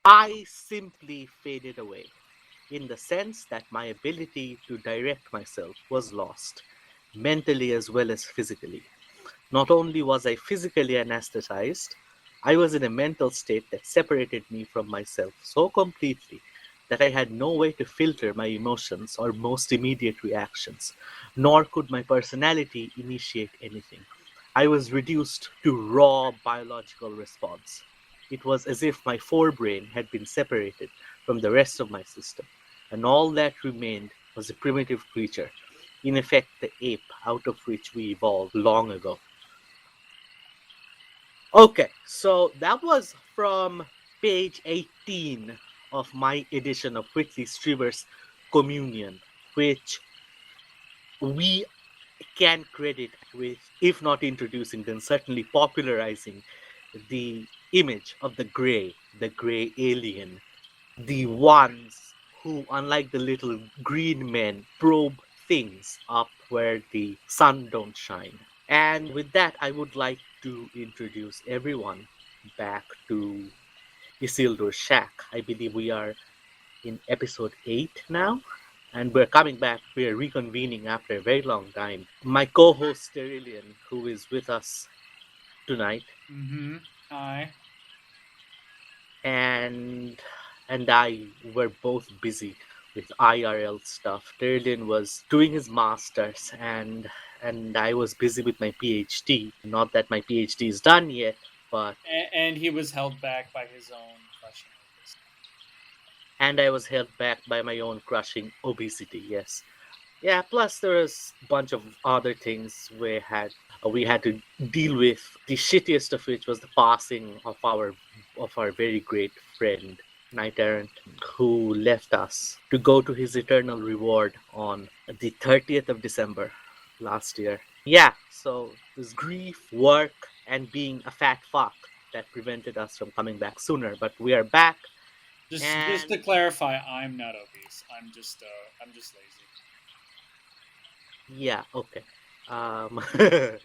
I simply faded away, in the sense that my ability to direct myself was lost, mentally as well as physically. Not only was I physically anesthetized, I was in a mental state that separated me from myself so completely that I had no way to filter my emotions or most immediate reactions, nor could my personality initiate anything. I was reduced to raw biological response. It was as if my forebrain had been separated from the rest of my system, and all that remained was a primitive creature, in effect the ape out of which we evolved long ago. Okay, so that was from page 18 of my edition of Whitley Strieber's Communion, which we can credit with, if not introducing, then certainly popularizing the image of the gray alien, the ones who, unlike the little green men, probe things up where the sun don't shine. And with that, I would like to introduce everyone back to Isildur's Shack. I believe we are in episode 8 now, and we're coming back. We're reconvening after a very long time. My co host, Sterilian, who is with us tonight, Mm-hmm. Hi. and I were both busy with IRL stuff. Sterilian was doing his masters, and I was busy with my PhD. Not that my PhD is done yet, but And he was held back by his own crushing obesity. and I was held back by my own crushing obesity. Yes, yeah. Plus, there was a bunch of other things we had to deal with. The shittiest of which was the passing of our very great friend, Knight Errant, who left us to go to his eternal reward on the 30th of December last year. Yeah, so this grief, work, and being a fat fuck that prevented us from coming back sooner. But we are back, Just and to clarify, I'm not obese. I'm just yeah, okay. Um, lazy.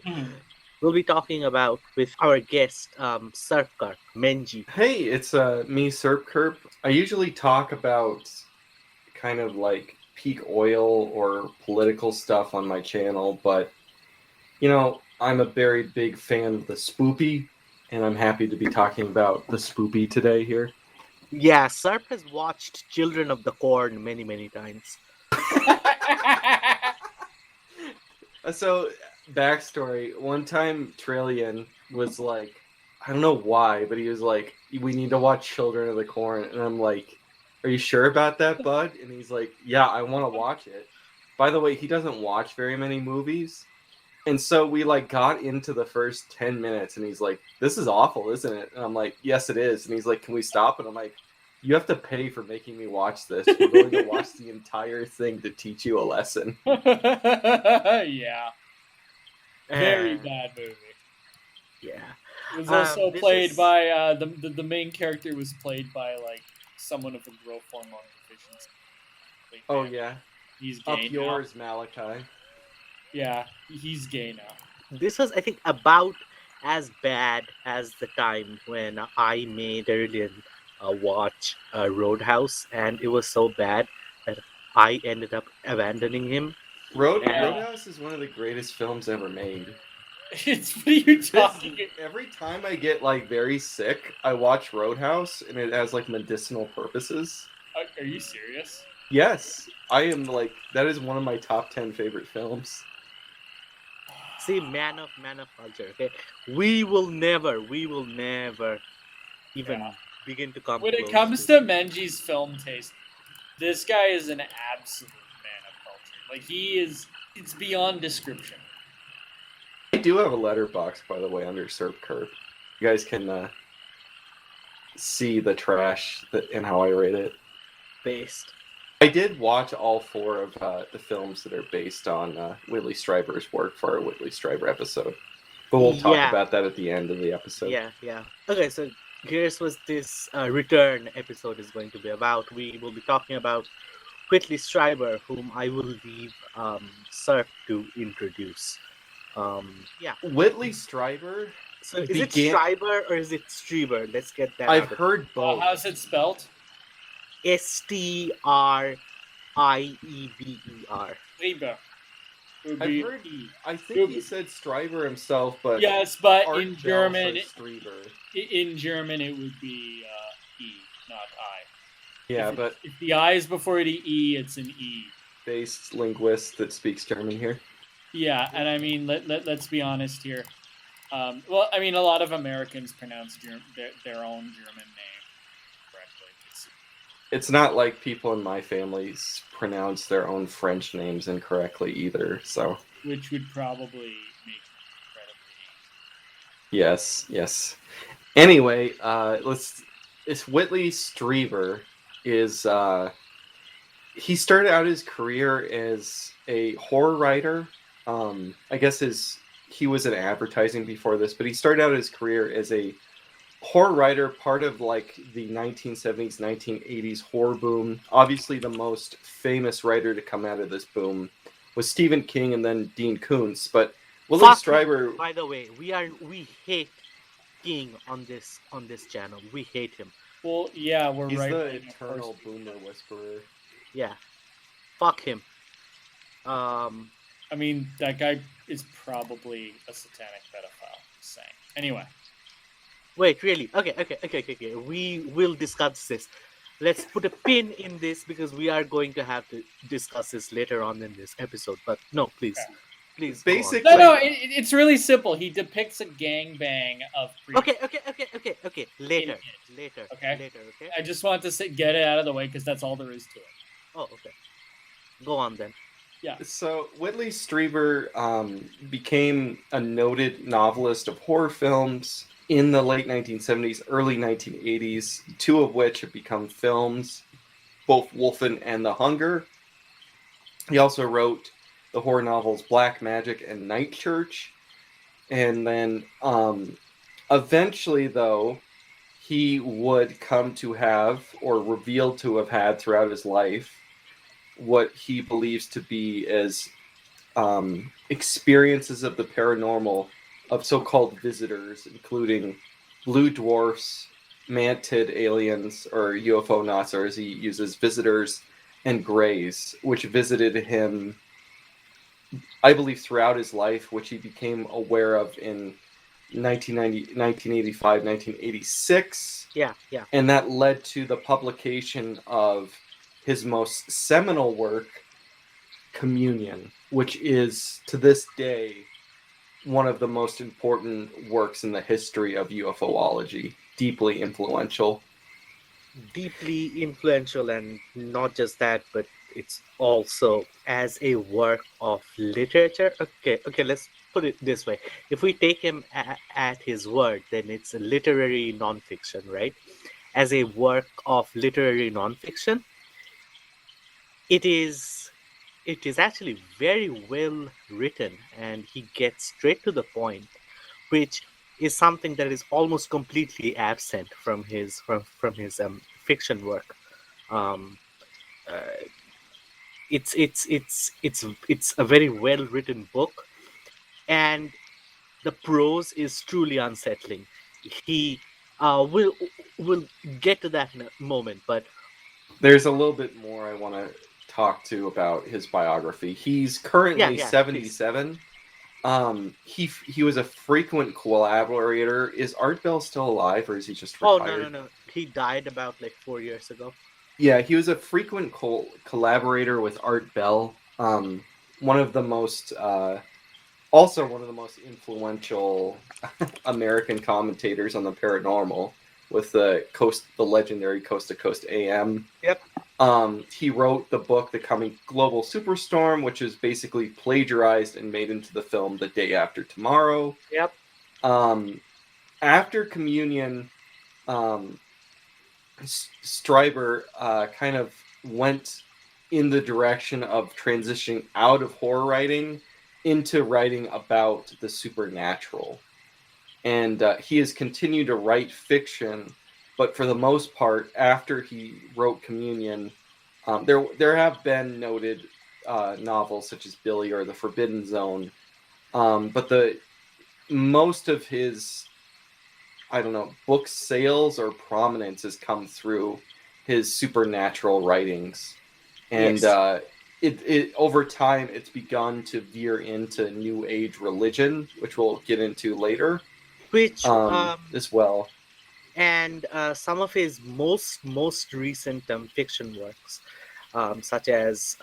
we'll be talking about with our guest, Sarkar Menji. Hey, it's me, Serp Kerp. I usually talk about kind of like peak oil or political stuff on my channel, but I'm a very big fan of the spoopy, and I'm happy to be talking about the spoopy today here. Yeah, Sarp has watched Children of the Corn many, many times. So, backstory: one time, Trillian was like, I don't know why, but he was like, "We need to watch Children of the Corn," and I'm like, "Are you sure about that, bud?" And he's like, "Yeah, I want to watch it." By the way, he doesn't watch very many movies, and so we like got into the first 10 minutes, and he's like, "This is awful, isn't it?" And I'm like, "Yes, it is." And he's like, "Can we stop?" And I'm like, "You have to pay for making me watch this. We're going to watch the entire thing to teach you a lesson." Yeah, very Uh, bad movie. yeah. It was also This played is by the main character was played by like someone of a growth hormone deficiency. Like, Oh man, yeah, he's up gay now. yours, Malachi. Yeah, he's gay now. this was I think about as bad as the time when I made Sterilian watch Roadhouse, and it was so bad that I ended up abandoning him. And Yeah, Roadhouse is one of the greatest films ever made. it's what are you This talking? every time I get like very sick, I watch Roadhouse, and it has like medicinal purposes. Are you serious? Yes, I am like that is one of my top 10 favorite films. see, man of culture. Okay, we will never Yeah. even begin to come When it close comes to. to Menji's film taste, this guy is an absolute man of culture. Like he is, it's beyond description. I do have a letterbox, by the way, under Serp Curb. You guys can see the trash and how I rate it. Based. I did watch all four of the films that are based on Whitley Strieber's work for our Whitley Strieber episode. But we'll talk Yeah, about that at the end of the episode. yeah. Okay, so here's what this return episode is going to be about. We will be talking about Whitley Strieber, whom I will leave Sir to introduce. Yeah, Whitley Strieber So It is it began- Strieber or is it Strieber? Let's get that I've out of heard both. How's it spelled? Strieber. Strieber. It would I've be heard. E. I think he said Stryber himself, but Yes, but Art in Bell German, says Strieber. in German, it would be E, not I. Yeah, if but if the I is before the E, it's an E. based linguist that speaks German here. Yeah, and I mean, let's be honest here. Well, I mean, a lot of Americans pronounce their own German name correctly. It's not like people in my family pronounce their own French names incorrectly either. So Which would probably make it incredibly. yes. Anyway, It's Whitley Strieber is he started out his career as a horror writer. I guess he was in advertising before this, but he started out his career as a horror writer, part of like the 1970s, 1980s horror boom. Obviously, the most famous writer to come out of this boom was Stephen King and then Dean Koontz. But Whitley Fuck Strieber, him. By the way, we hate King on this channel. We hate him. Well, yeah, we're he's right. the eternal boomer whisperer. Yeah, fuck him. I mean, that guy is probably a satanic pedophile. Just saying. Anyway. Wait, really? Okay. We will discuss this. Let's put a pin in this because we are going to have to discuss this later on in this episode. But no, please. Okay. Please. Basically- No, it's really simple. He depicts a gangbang of priests. Okay. Later. Okay. Okay. I just want to get it out of the way because that's all there is to it. Oh, okay. Go on then. Yeah. So Whitley Strieber became a noted novelist of horror films in the late 1970s, early 1980s, two of which have become films, both Wolfen and The Hunger. He also wrote the horror novels Black Magic and Night Church. And then eventually, though, he would come to have, or revealed to have had throughout his life, what he believes to be as experiences of the paranormal of so-called visitors, including blue dwarfs, mantid aliens, or UFO knots, or as he uses, visitors, and greys, which visited him, I believe, throughout his life, which he became aware of in 1985, 1986. Yeah. And that led to the publication of his most seminal work, Communion, which is, to this day, one of the most important works in the history of UFOlogy. Deeply influential. Deeply influential, and not just that, but it's also as a work of literature. Okay, let's put it this way. If we take him at his word, then it's a literary nonfiction, right? As a work of literary nonfiction, it is actually very well written, and he gets straight to the point, which is something that is almost completely absent from his fiction work. Um, it's a very well written book, and the prose is truly unsettling. He will get to that in a moment, but There's a little bit more I want to talk to about his biography. He's currently 77. He was a frequent collaborator. Is Art Bell still alive, or is he just retired? Oh, no. He died about like 4 years ago. Yeah, he was a frequent collaborator with Art Bell. One of the most, also one of the most influential American commentators on the paranormal, with the legendary Coast to Coast AM. Yep. He wrote the book The Coming Global Superstorm, which is basically plagiarized and made into the film The Day After Tomorrow. Yep. After Communion, Strieber kind of went in the direction of transitioning out of horror writing into writing about the supernatural. And he has continued to write fiction, but for the most part, after he wrote Communion, there have been noted novels such as Billy or The Forbidden Zone, but most of his I don't know, book sales or prominence has come through his supernatural writings. And Yes. it over time, it's begun to veer into New Age religion, which we'll get into later Which as well. and some of his most recent fiction works, such as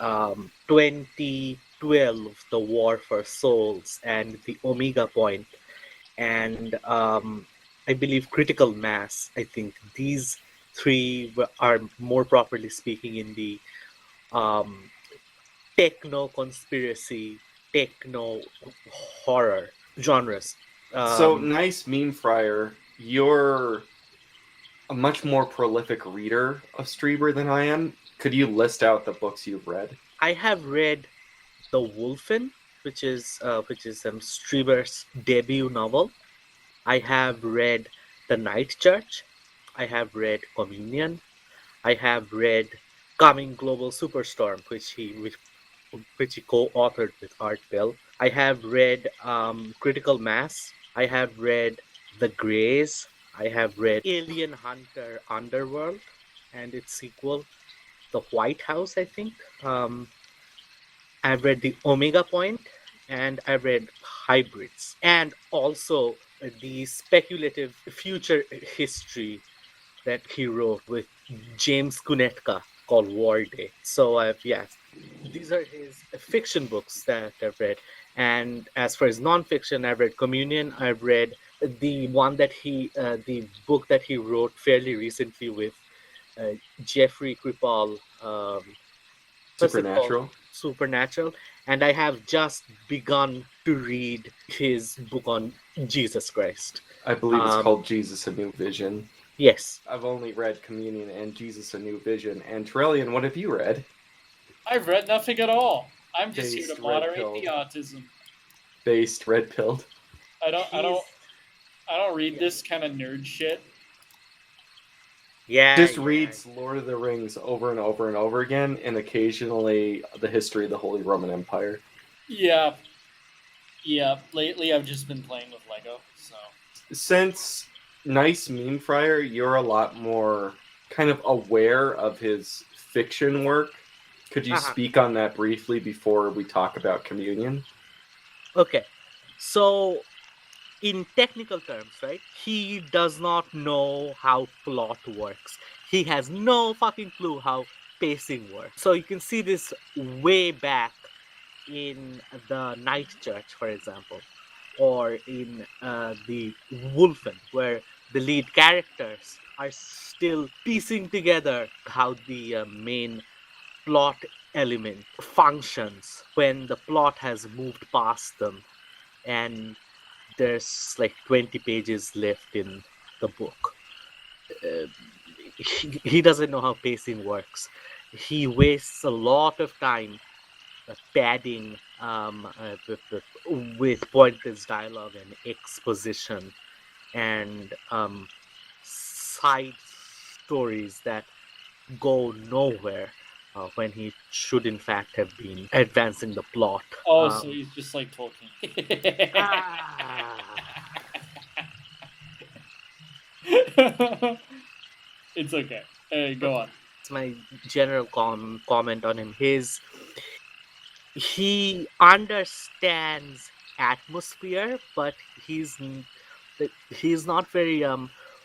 2012, The War for Souls, and The Omega Point, and I believe Critical Mass. I think these three are more properly speaking in the um, techno conspiracy, techno horror genres. So, Um, nice meme fryer, you're a much more prolific reader of Strieber than I am. Could you list out the books you've read? I have read The Wolfen, which is Strieber's debut novel. I have read The Night Church. I have read Communion. I have read Coming Global Superstorm, which he co-authored with Art Bell. I have read Critical Mass. I have read The Greys. I have read Alien Hunter Underworld and its sequel, The White House, I think. I've read The Omega Point, and I've read Hybrids, and also the speculative future history that he wrote with James Kunetka called War Day. So these are his fiction books that I've read. And as far as nonfiction, I've read Communion. I've read the book that he wrote fairly recently with Jeffrey Kripal. What's it called? Supernatural? Supernatural. And I have just begun to read his book on Jesus Christ. I believe it's called Jesus: A New Vision. Yes. I've only read Communion and Jesus: A New Vision. And Trillian, what have you read? I've read nothing at all. I'm just here Based to red moderate pill. the autism. Based red pilled. I don't read Yeah. this kind of nerd shit. Yeah. Just yeah. reads Lord of the Rings over and over and over again, and occasionally the history of the Holy Roman Empire. Yeah. Yeah. Lately, I've just been playing with Lego. So Since Nice Meme Fryer, you're a lot more kind of aware of his fiction work. Could you Uh-huh. speak on that briefly before we talk about Communion? Okay. So, in technical terms, right, he does not know how plot works. He has no fucking clue how pacing works. So, you can see this way back in The Night Church, for example, or in The Wolfen, where the lead characters are still piecing together how the main plot element functions when the plot has moved past them and there's like 20 pages left in the book. Uh, he doesn't know how pacing works. He wastes a lot of time padding with pointless dialogue and exposition and side stories that go nowhere when he should, in fact, have been advancing the plot. oh, so he's just like Tolkien. Ah, It's okay. Hey, go on. it's my general comment on him. He understands atmosphere, but he's not very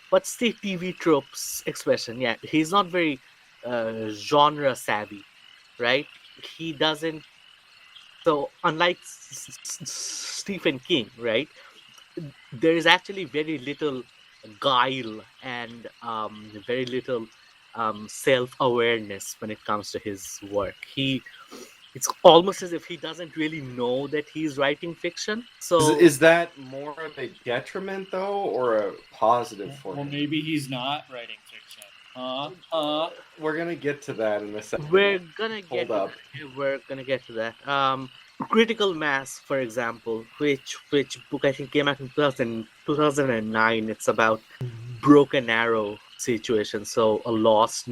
what's the TV tropes expression? Yeah, he's not very genre savvy, right? He doesn't. So unlike Stephen King, right? There is actually very little guile and very little self-awareness when it comes to his work. It's almost as if he doesn't really know that he's writing fiction. So Is that more of a detriment, though, or a positive for Well, him? maybe he's not writing fiction. We're going to get to that in a second. we're gonna get Hold up. we're gonna get to that. Critical Mass, for example, which book I think came out in 2009. It's about Broken Arrow situation, so a lost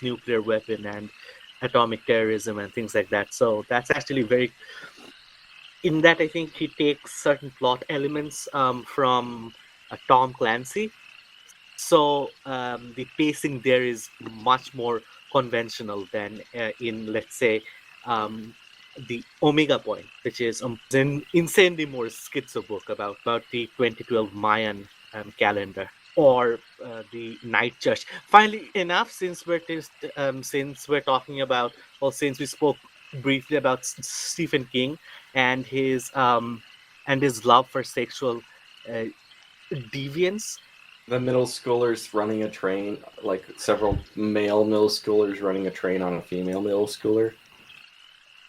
nuclear weapon and atomic terrorism and things like that. So that's actually very. In that, I think he takes certain plot elements from Tom Clancy. So the pacing there is much more conventional than in, let's say, um, the Omega Point, which is an insanely more schizo book about the 2012 Mayan calendar, or the Night Church. Finally, enough, since we're talking about, or since we spoke briefly about Stephen King and his love for sexual uh, deviance. The middle schoolers running a train, like several male middle schoolers running a train on a female middle schooler.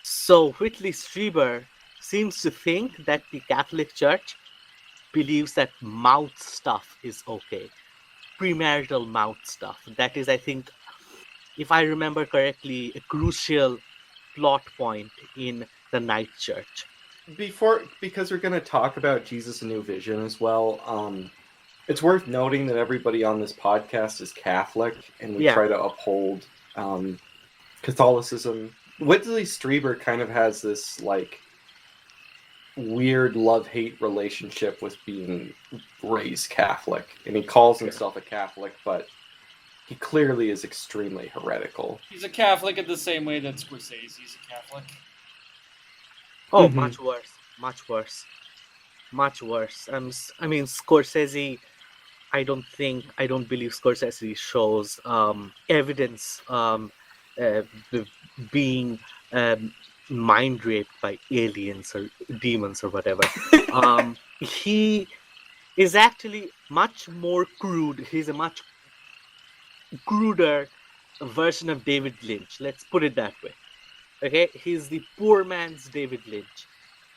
So Whitley Strieber seems to think that the Catholic Church believes that mouth stuff is okay. Premarital mouth stuff. That is, I think, if I remember correctly, a crucial plot point in the Night Church. Because we're going to talk about Jesus: A New Vision as well. It's worth noting that everybody on this podcast is Catholic, and we Yeah. try to uphold Catholicism. Whitley Strieber kind of has this like weird love-hate relationship with being raised Catholic, and he calls himself a Catholic, but he clearly is extremely heretical. He's a Catholic in the same way that Scorsese's a Catholic. Oh, Mhm. much worse. Much worse. Much worse. I mean, Scorsese. I don't believe Scorsese shows evidence being mind raped by aliens or demons or whatever. He is actually much more crude. He's a much cruder version of David Lynch. Let's put it that way. Okay, he's the poor man's David Lynch.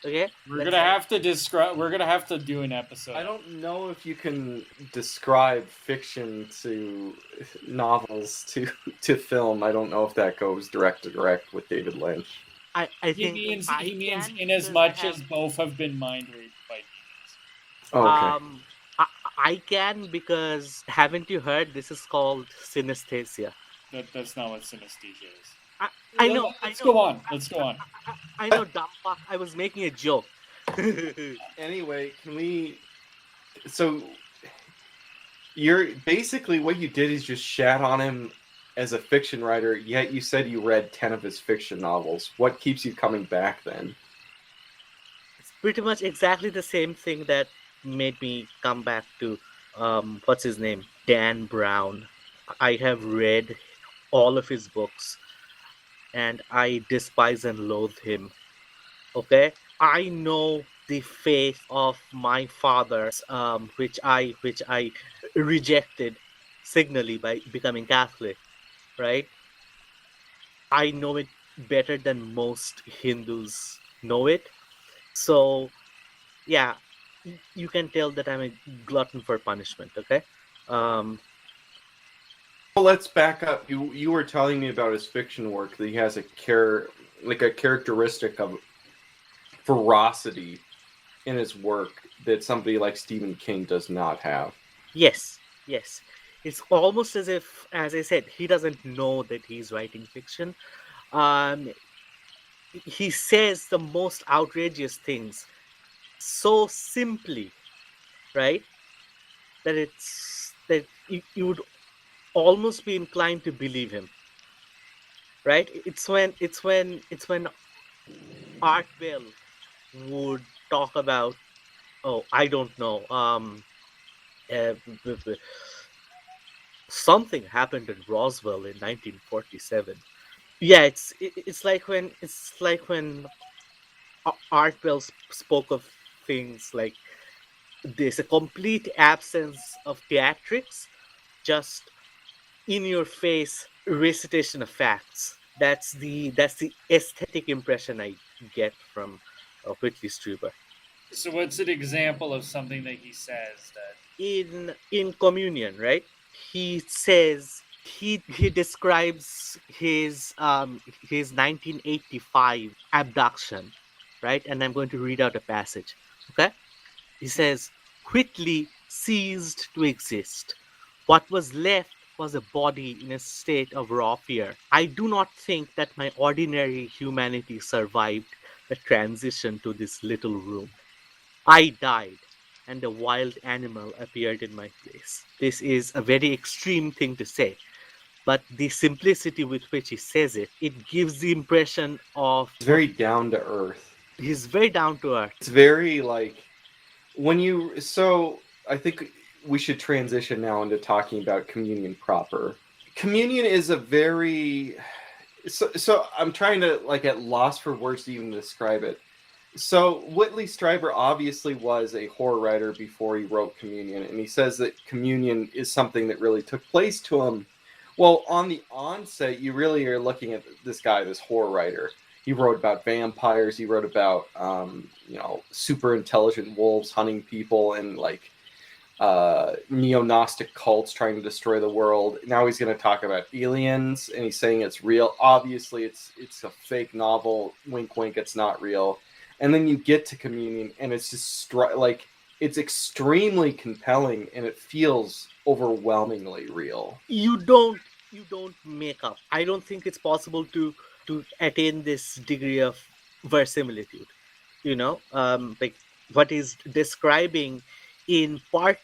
Okay, We're gonna have to describe. We're gonna have to do an episode. I don't know if you can describe fiction to novels to film. I don't know if that goes direct to direct with David Lynch. I He think means I he means can, in as because much I have- as both have been mind raped by demons. Oh, okay. I can, because haven't you heard? This is called synesthesia. That's not what synesthesia is. I know. Let's go on. Let's go on. I know, dumb fuck. I was making a joke. Anyway, can we? So, you're basically what you did is just shat on him as a fiction writer. Yet you said you read 10 of his fiction novels. What keeps you coming back then? It's pretty much exactly the same thing that made me come back to what's his name, Dan Brown. I have read all of his books, and I despise and loathe him. Okay, I know the faith of my father, which I rejected signally by becoming Catholic. Right, I know it better than most Hindus know it. So yeah, you can tell that I'm a glutton for punishment. Okay. Um, Well, let's back up. You were telling me about his fiction work that he has a characteristic of ferocity in his work that somebody like Stephen King does not have. yes, yes. It's almost as if, as I said, he doesn't know that he's writing fiction. Um, he says the most outrageous things so simply, right? That you would almost be inclined to believe him, right? It's when Art Bell would talk about, oh, I don't know, uh, something happened in Roswell in 1947. Yeah, it's like when Art Bell spoke of things like this: a complete absence of theatrics, just in your face recitation of facts. That's the aesthetic impression I get from Whitley Strieber. So what's an example of something that he says that? In Communion, right? He says he describes his 1985 abduction, right? And I'm going to read out a passage. Okay? He says, Whitley ceased to exist. What was left was a body in a state of raw fear. I do not think that my ordinary humanity survived the transition to this little room. I died, and a wild animal appeared in my place. This is a very extreme thing to say, but the simplicity with which he says it, it gives the impression of It's very down to earth. he's very down to earth. It's very like so I think we should transition now into talking about communion proper. Communion is a very so I'm trying to like at loss for words to even describe it. So Whitley Strieber obviously was a horror writer before he wrote Communion, and he says that Communion is something that really took place to him. Well, on the onset, you really are looking at this guy, this horror writer. He wrote about vampires. He wrote about super intelligent wolves hunting people and like neo-Gnostic cults trying to destroy the world. Now he's going to talk about aliens, and he's saying it's real. Obviously, it's a fake novel. Wink, wink. It's not real. And then you get to Communion, and it's just like it's extremely compelling, and it feels overwhelmingly real. You don't make up. I don't think it's possible to attain this degree of verisimilitude. Like what he's describing in part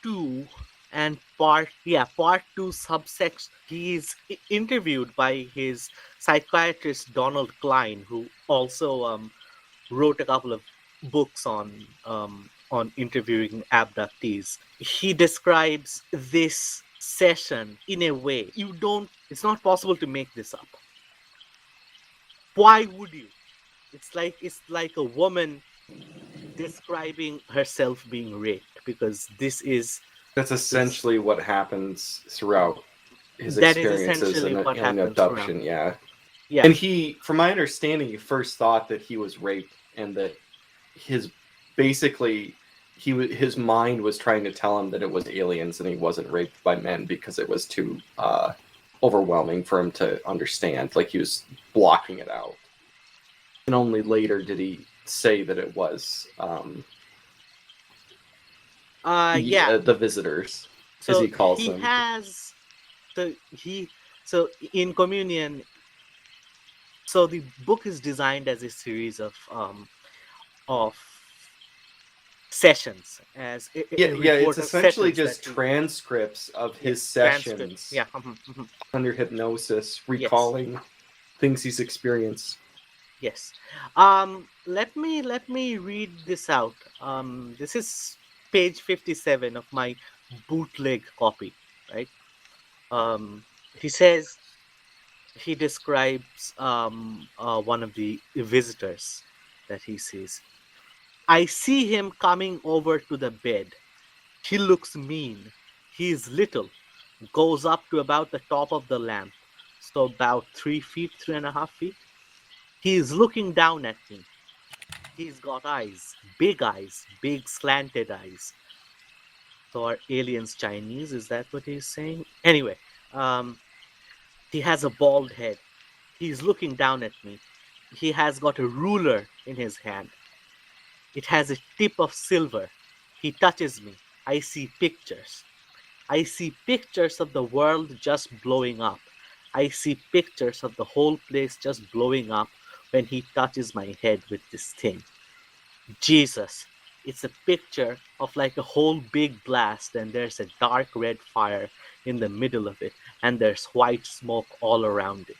two and part two subsection. He is interviewed by his psychiatrist Donald Klein, who also wrote a couple of books on interviewing abductees. He describes this session in a way it's not possible to make this up. Why would you? It's like a woman describing herself being raped, because that's essentially what happens throughout his that is experiences essentially what in happens abduction. throughout. Yeah. And he, from my understanding, he first thought that he was raped, and that his mind was trying to tell him that it was aliens and he wasn't raped by men, because it was too overwhelming for him to understand. Like he was blocking it out. And only later did he say that it was the visitors, as he calls them. So in Communion, so the book is designed as a series of sessions, as it's essentially just transcripts of his sessions. Yeah. Under hypnosis, recalling things he's experienced. Yes. Let me read this out. This is page 57 of my bootleg copy, right? He describes one of the visitors that he sees. I see him coming over to the bed. He looks mean. He is little, goes up to about the top of the lamp, so about 3.5 feet. He is looking down at me. He's got eyes, big slanted eyes. So are aliens Chinese? Is that what he's saying? Anyway, he has a bald head. He's looking down at me. He has got a ruler in his hand. It has a tip of silver. He touches me. I see pictures. I see pictures of the world just blowing up. I see pictures of the whole place just blowing up when he touches my head with this thing. Jesus, it's a picture of like a whole big blast, and there's a dark red fire in the middle of it, and there's white smoke all around it.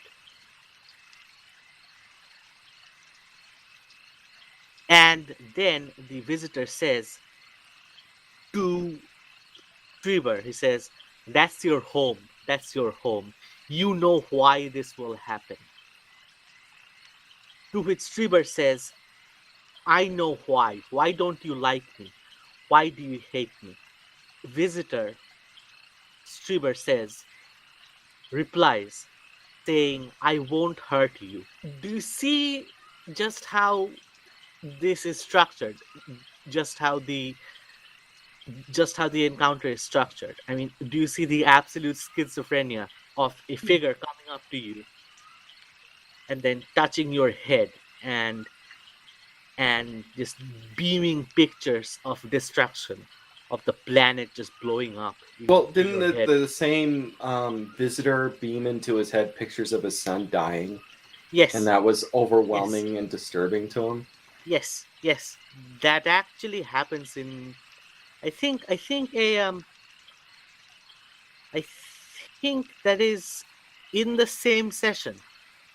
And then the visitor says to Strieber, he says, that's your home. That's your home. You know why this will happen. To which Strieber says, I know why. Why don't you like me? Why do you hate me? Visitor, Strieber replies, saying, I won't hurt you. Do you see just how this is structured? Just how the encounter is structured? I mean, do you see the absolute schizophrenia of a figure coming up to you and then touching your head and just beaming pictures of destruction, of the planet just blowing up? Well, didn't the same visitor beam into his head pictures of his son dying? Yes. And that was overwhelming and disturbing to him? Yes. Yes, that actually happens in. I think that is in the same session.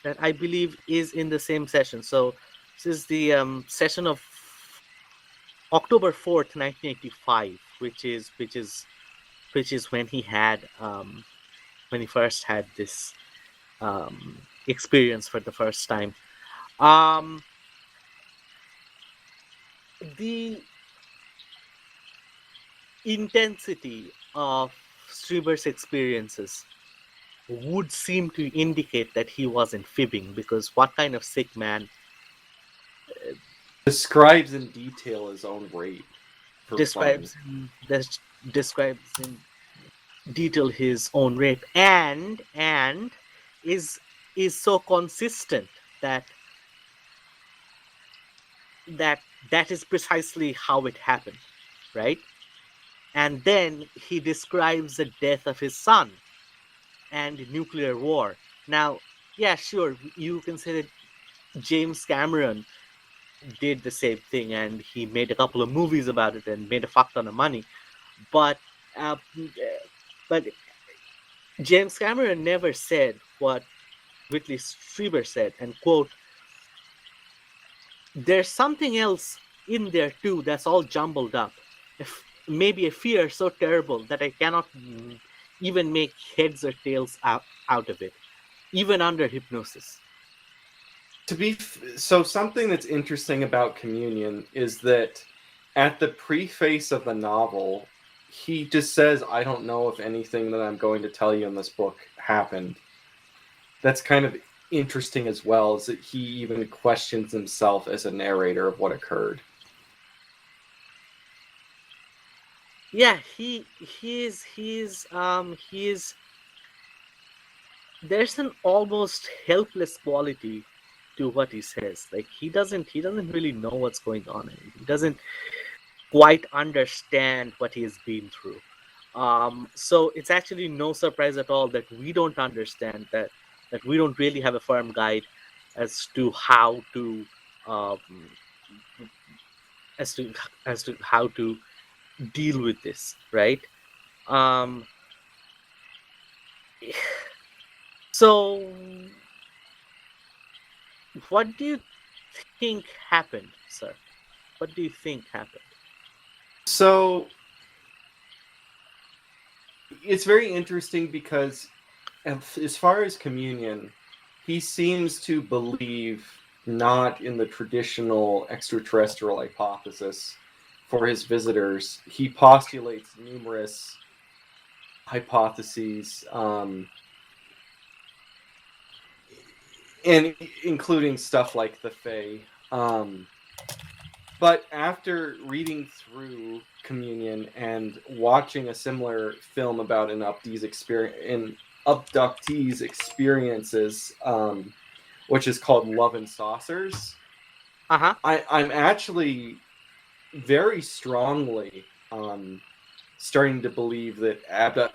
That I believe is in the same session. So this is the session of October 4th, 1985, which is when he first had this experience for the first time. Um, the intensity of Strieber's experiences would seem to indicate that he wasn't fibbing, because what kind of sick man Describes in detail his own rape for fun. describes describes in detail his own rape, and is is so consistent that that that is precisely how it happened, right? And then he describes the death of his son and nuclear war. Now, yeah, sure, you can say that James Cameron did the same thing, and he made a couple of movies about it and made a fuck ton of money. But uh, but James Cameron never said what Whitley Strieber said, and quote, "There's something else in there too that's all jumbled up. If maybe a fear so terrible that I cannot even make heads or tails out of it, even under hypnosis." So something that's interesting about Communion is that at the preface of the novel, he just says, "I don't know if anything that I'm going to tell you in this book happened." That's kind of interesting as well, is that he even questions himself as a narrator of what occurred. Yeah, he's there's an almost helpless quality to what he says. Like he doesn't really know what's going on. He doesn't quite understand what he has been through. So it's actually no surprise at all that we don't understand that we don't really have a firm guide as to how to um, as to as to how to deal with this, right? Um, so what do you think happened, sir? What do you think happened? So it's very interesting because, as far as Communion, he seems to believe not in the traditional extraterrestrial hypothesis for his visitors. He postulates numerous hypotheses, and including stuff like the Fae. But after reading through Communion and watching a similar film about an abductee's experiences, which is called Love and Saucers, Uh-huh. I'm actually very strongly starting to believe that the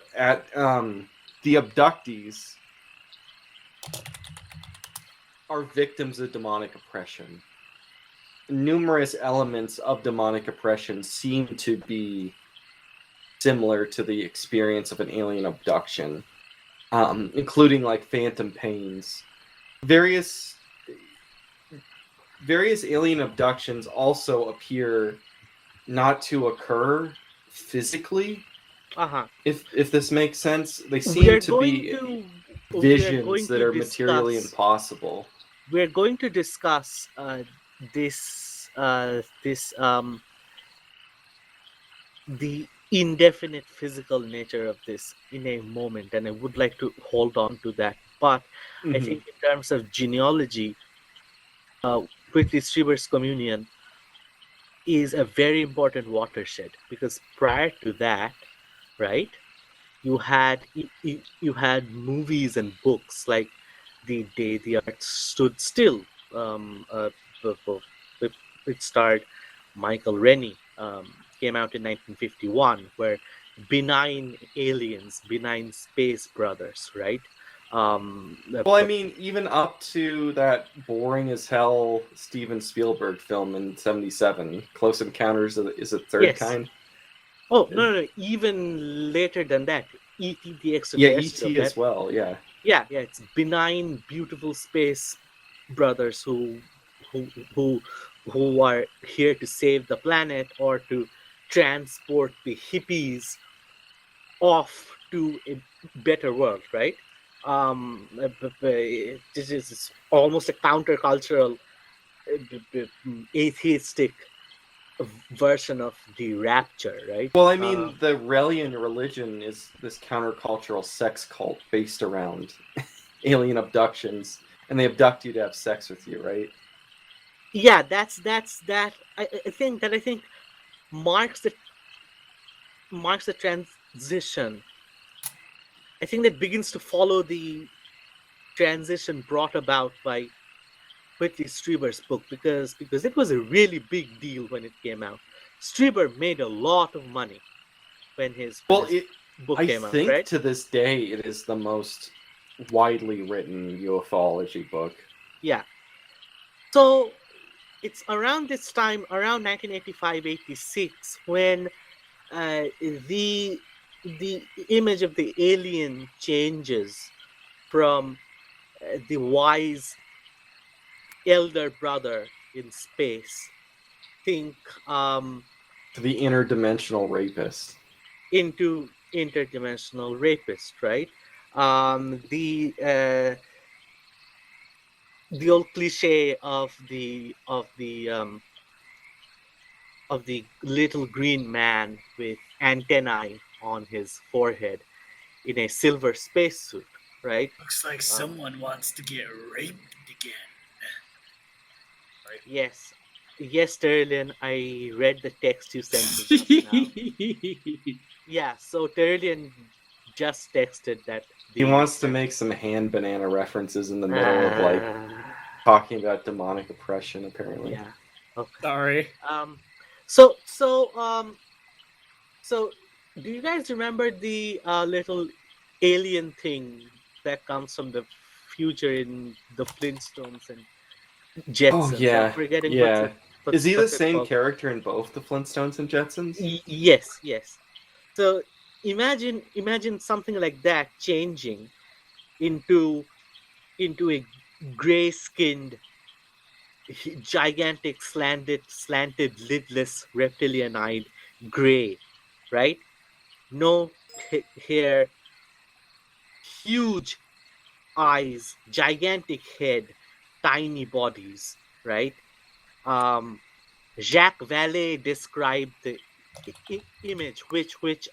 abductees are victims of demonic oppression. Numerous elements of demonic oppression seem to be similar to the experience of an alien abduction, including like phantom pains. Various alien abductions also appear not to occur physically. Uh-huh. If this makes sense, they We seem are to going be to we are visions going that to are materially discuss impossible. we're going to discuss this the indefinite physical nature of this in a moment, and I would like to hold on to that. But I Mm-hmm. think in terms of genealogy, Whitley Strieber's Communion is a very important watershed, because prior to that, right, you had movies and books like The Day the Earth Stood Still. Um, uh, b- b- it starred Michael Rennie. Came out in 1951, where benign aliens, benign space brothers, right? Well, I mean, even up to that boring as hell Steven Spielberg film in '77, Close Encounters is a Third yes. Kind. Oh no! Even later than that, E.T. the Yeah, Extraterrestrial. E.T. as well. Yeah. Yeah. It's benign, beautiful space brothers who who who are here to save the planet or to transport the hippies off to a better world, right? This is almost a countercultural, atheistic version of the rapture, right? Well, I mean, the Relian religion is this countercultural sex cult based around alien abductions, and they abduct you to have sex with you, right? Yeah, that's that. I think marks the marks the transition. I think that begins to follow the transition brought about by Whitley Strieber's book because it was a really big deal when it came out. Strieber made a lot of money when Well, his book I came out, think right? to this day it is the most widely written ufology book. Yeah. So it's around this time, around 1985-86, when the image of the alien changes from the wise elder brother in space. Think To the interdimensional rapist. into interdimensional rapist, right? The old cliche of the little green man with antennae on his forehead in a silver spacesuit, right? Looks like Uh, someone wants to get raped again. yes, yes, Terlian, I read the text you sent me just now. Yeah, so Terlian just texted that He the wants to make some hand banana references in the middle of like uh, talking about demonic oppression, apparently. yeah. Okay. Sorry. Um. So so um. So do you guys remember the little alien thing that comes from the future in the Flintstones and Oh Jetsons? I'm yeah, forgetting yeah. Is he the what's it same called. character in both the Flintstones and Jetsons? Yes, yes. So imagine something like that changing into a gray skinned, gigantic, slanted, lidless, reptilian eyed gray, right? No hair, huge eyes, gigantic head, tiny bodies, right? Um, Jacques Vallée described the image, which which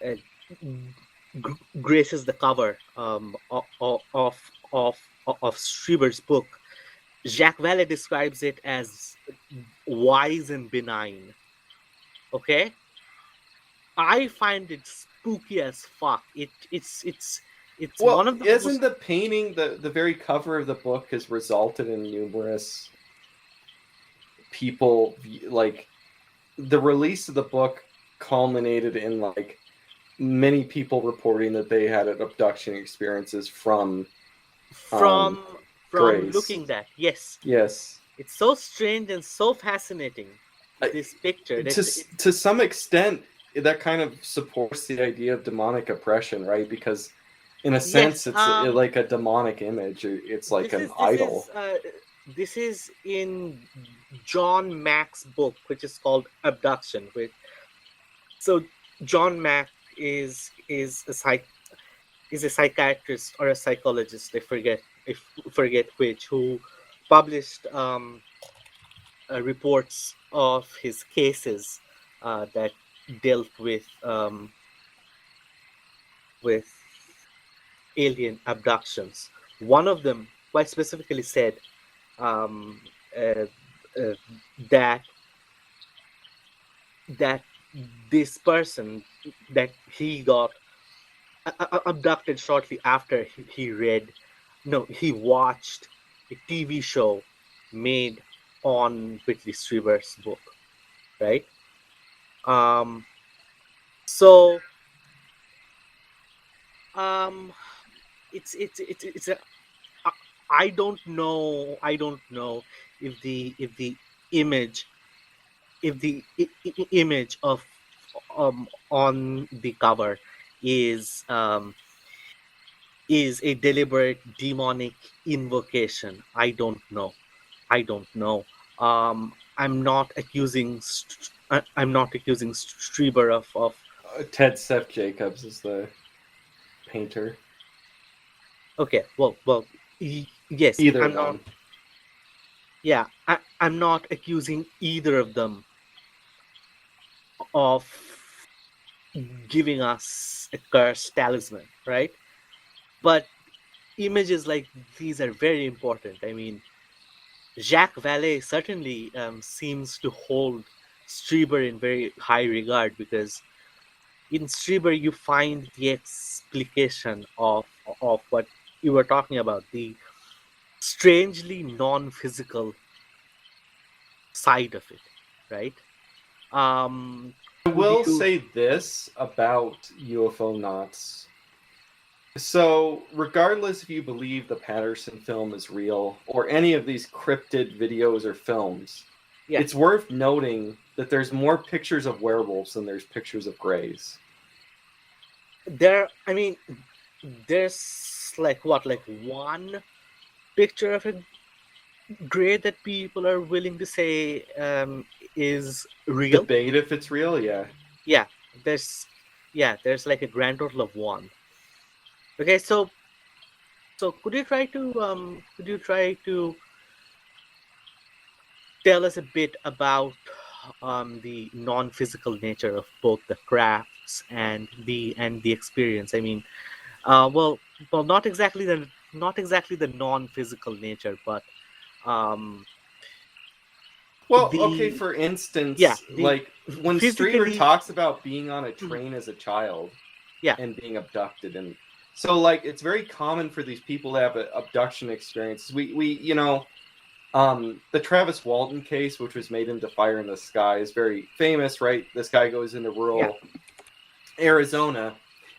uh, graces the cover of Strieber's book. Jacques Vallée describes it as wise and benign. Okay, I find it spooky as fuck. It's one Well, of the isn't most. the painting the very cover of the book has resulted in numerous people like the release of the book culminated in like many people reporting that they had abduction experiences from um, From Grace. looking that, yes, Yes, it's so strange and so fascinating. I, This picture, to some extent, that kind of supports the idea of demonic oppression, right? Because in a yes. sense, it's like a demonic image. It's like This an is idol. this is in John Mack's book, which is called Abduction. Which so John Mack is a psychiatrist or a psychologist. I forget which, who published reports of his cases that dealt with alien abductions. One of them quite specifically said um, uh, uh, that that this person that he got abducted shortly after he read no he watched a TV show made on Whitley Strieber's book, right? um So um, it's a I I don't know if the image if the image of on the cover is is a deliberate demonic invocation. I don't know. I'm not accusing Strieber of. Ted Seth Jacobs is the painter. Okay, well, yes, Either I'm not. one. Yeah, I'm not accusing either of them of giving us a cursed talisman, right? But images like these are very important. I mean, Jacques Vallée certainly seems to hold Strieber in very high regard because in Strieber you find the explication of what you were talking about, the strangely non-physical side of it, right? Um, I could will you? say this about UFO knots. So, regardless if you believe the Patterson film is real or any of these cryptid videos or films, Yeah, it's worth noting that there's more pictures of werewolves than there's pictures of greys. there. I mean, there's like what, like one picture of a gray that people are willing to say is real. Debate if it's real, yeah. Yeah, there's there's like a grand total of one. Okay, so could you try to tell us a bit about the non-physical nature of both the crafts and the experience? I mean, well, not exactly the non-physical nature, but um, Well, okay, the for yeah instance, the like when Strieber physically. talks about being on a train as a child Yeah, and being abducted, and so like it's very common for these people to have abduction experiences. The Travis Walton case, which was made into Fire in the Sky, is very famous, right? This guy goes into yeah, rural Arizona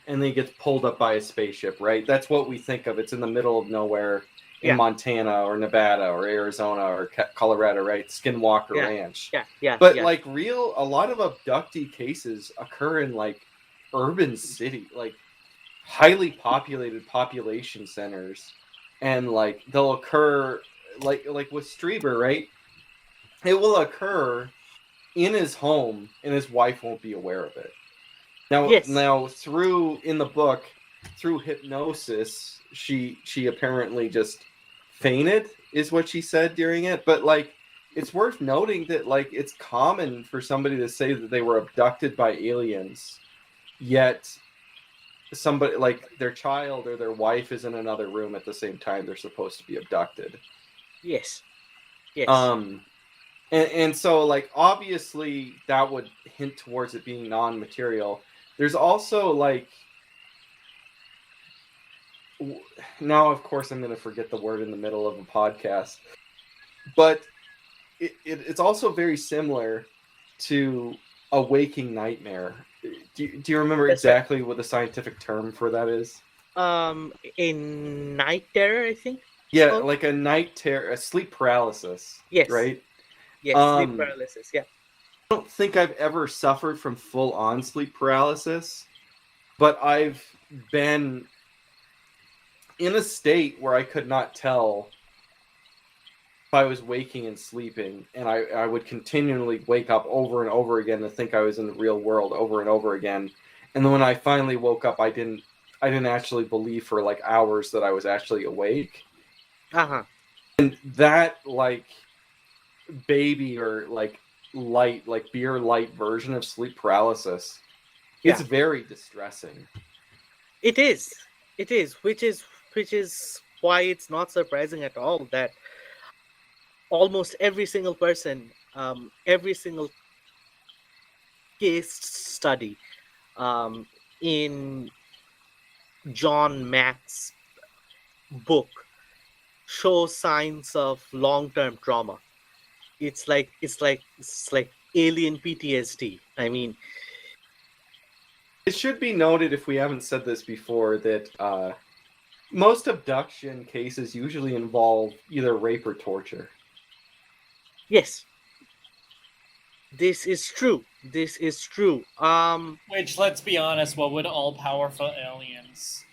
and then he gets pulled up by a spaceship, right? That's what we think of. It's in the middle of nowhere in yeah, Montana or Nevada or Arizona or Colorado, right? Skinwalker yeah, Ranch. But yeah. like a lot of abductee cases occur in like urban city, like highly populated population centers, and like they'll occur like with Strieber, right? It will occur in his home, and his wife won't be aware of it. Yes, Now through in the book, through hypnosis, she apparently just fainted, is what she said during it. But like, it's worth noting that like it's common for somebody to say that they were abducted by aliens, yet somebody like their child or their wife is in another room at the same time they're supposed to be abducted. yes, yes, Um, and so like obviously that would hint towards it being non-material. There's also like now of course I'm going to forget the word in the middle of a podcast, but it's also very similar to a waking nightmare. Do you remember that's right. exactly what the scientific term for that is? In night terror, I think it's Yeah, called. like a night terror, a sleep paralysis, Yes, right? yes, sleep um paralysis. Yeah. I don't think I've ever suffered from full on sleep paralysis, but I've been in a state where I could not tell if I was waking and sleeping, and I would continually wake up over and over again and think I was in the real world over and over again. And then when I finally woke up, I didn't actually believe for like hours that I was actually awake. Uh huh. That like baby or like light, like beer light version of sleep paralysis, it's Yeah. very distressing. It is. It is. Which is why it's not surprising at all that almost every single person, every single case study, um, in John Mack's book shows signs of long-term trauma. It's like alien PTSD. I mean, should be noted, if we haven't said this before, that most abduction cases usually involve either rape or torture. Yes, this is true. This is true. Which, let's be honest, what would all-powerful aliens,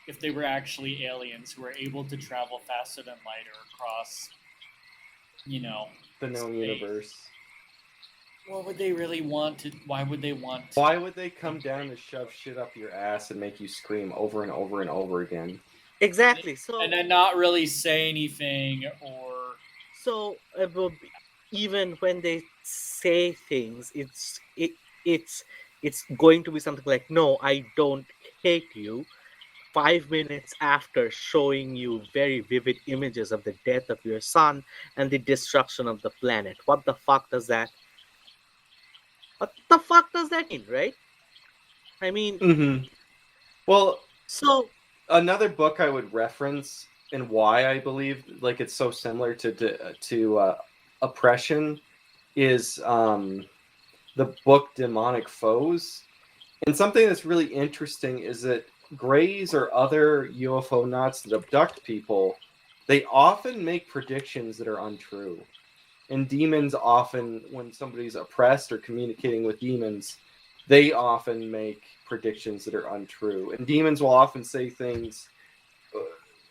if they were actually aliens who were able to travel faster than light or across, The known space, universe. what would they really want to? Why would they want to? Why would they come down to shove shit up your ass and make you scream over and over and over again? Exactly. So And then not really say anything, or well, even when they say things, it's going to be something like, "No, I don't hate you." 5 minutes after showing you very vivid images of the death of your son and the destruction of the planet. What the fuck does that? What the fuck does that mean, right? I mean, Mm-hmm. Well, so another book I would reference, and why I believe like it's so similar to oppression, is the book Demonic Foes. And something that's really interesting is that Greys or other UFO nuts that abduct people, they often make predictions that are untrue. And demons often, when somebody's oppressed or communicating with demons, they often make predictions that are untrue. And demons will often say things.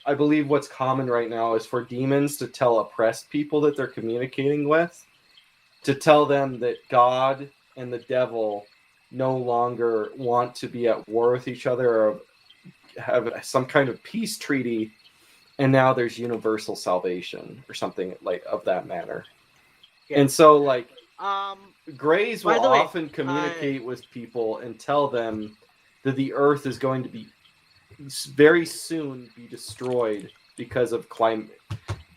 I believe what's common right now is for demons to tell oppressed people that they're communicating with, to tell them that God and the devil no longer want to be at war with each other or have some kind of peace treaty, and now there's universal salvation or something like of that manner. yeah. And so, like, Um. Greys By will the way, often communicate with people and tell them that the Earth is going to be very soon be destroyed because of climate,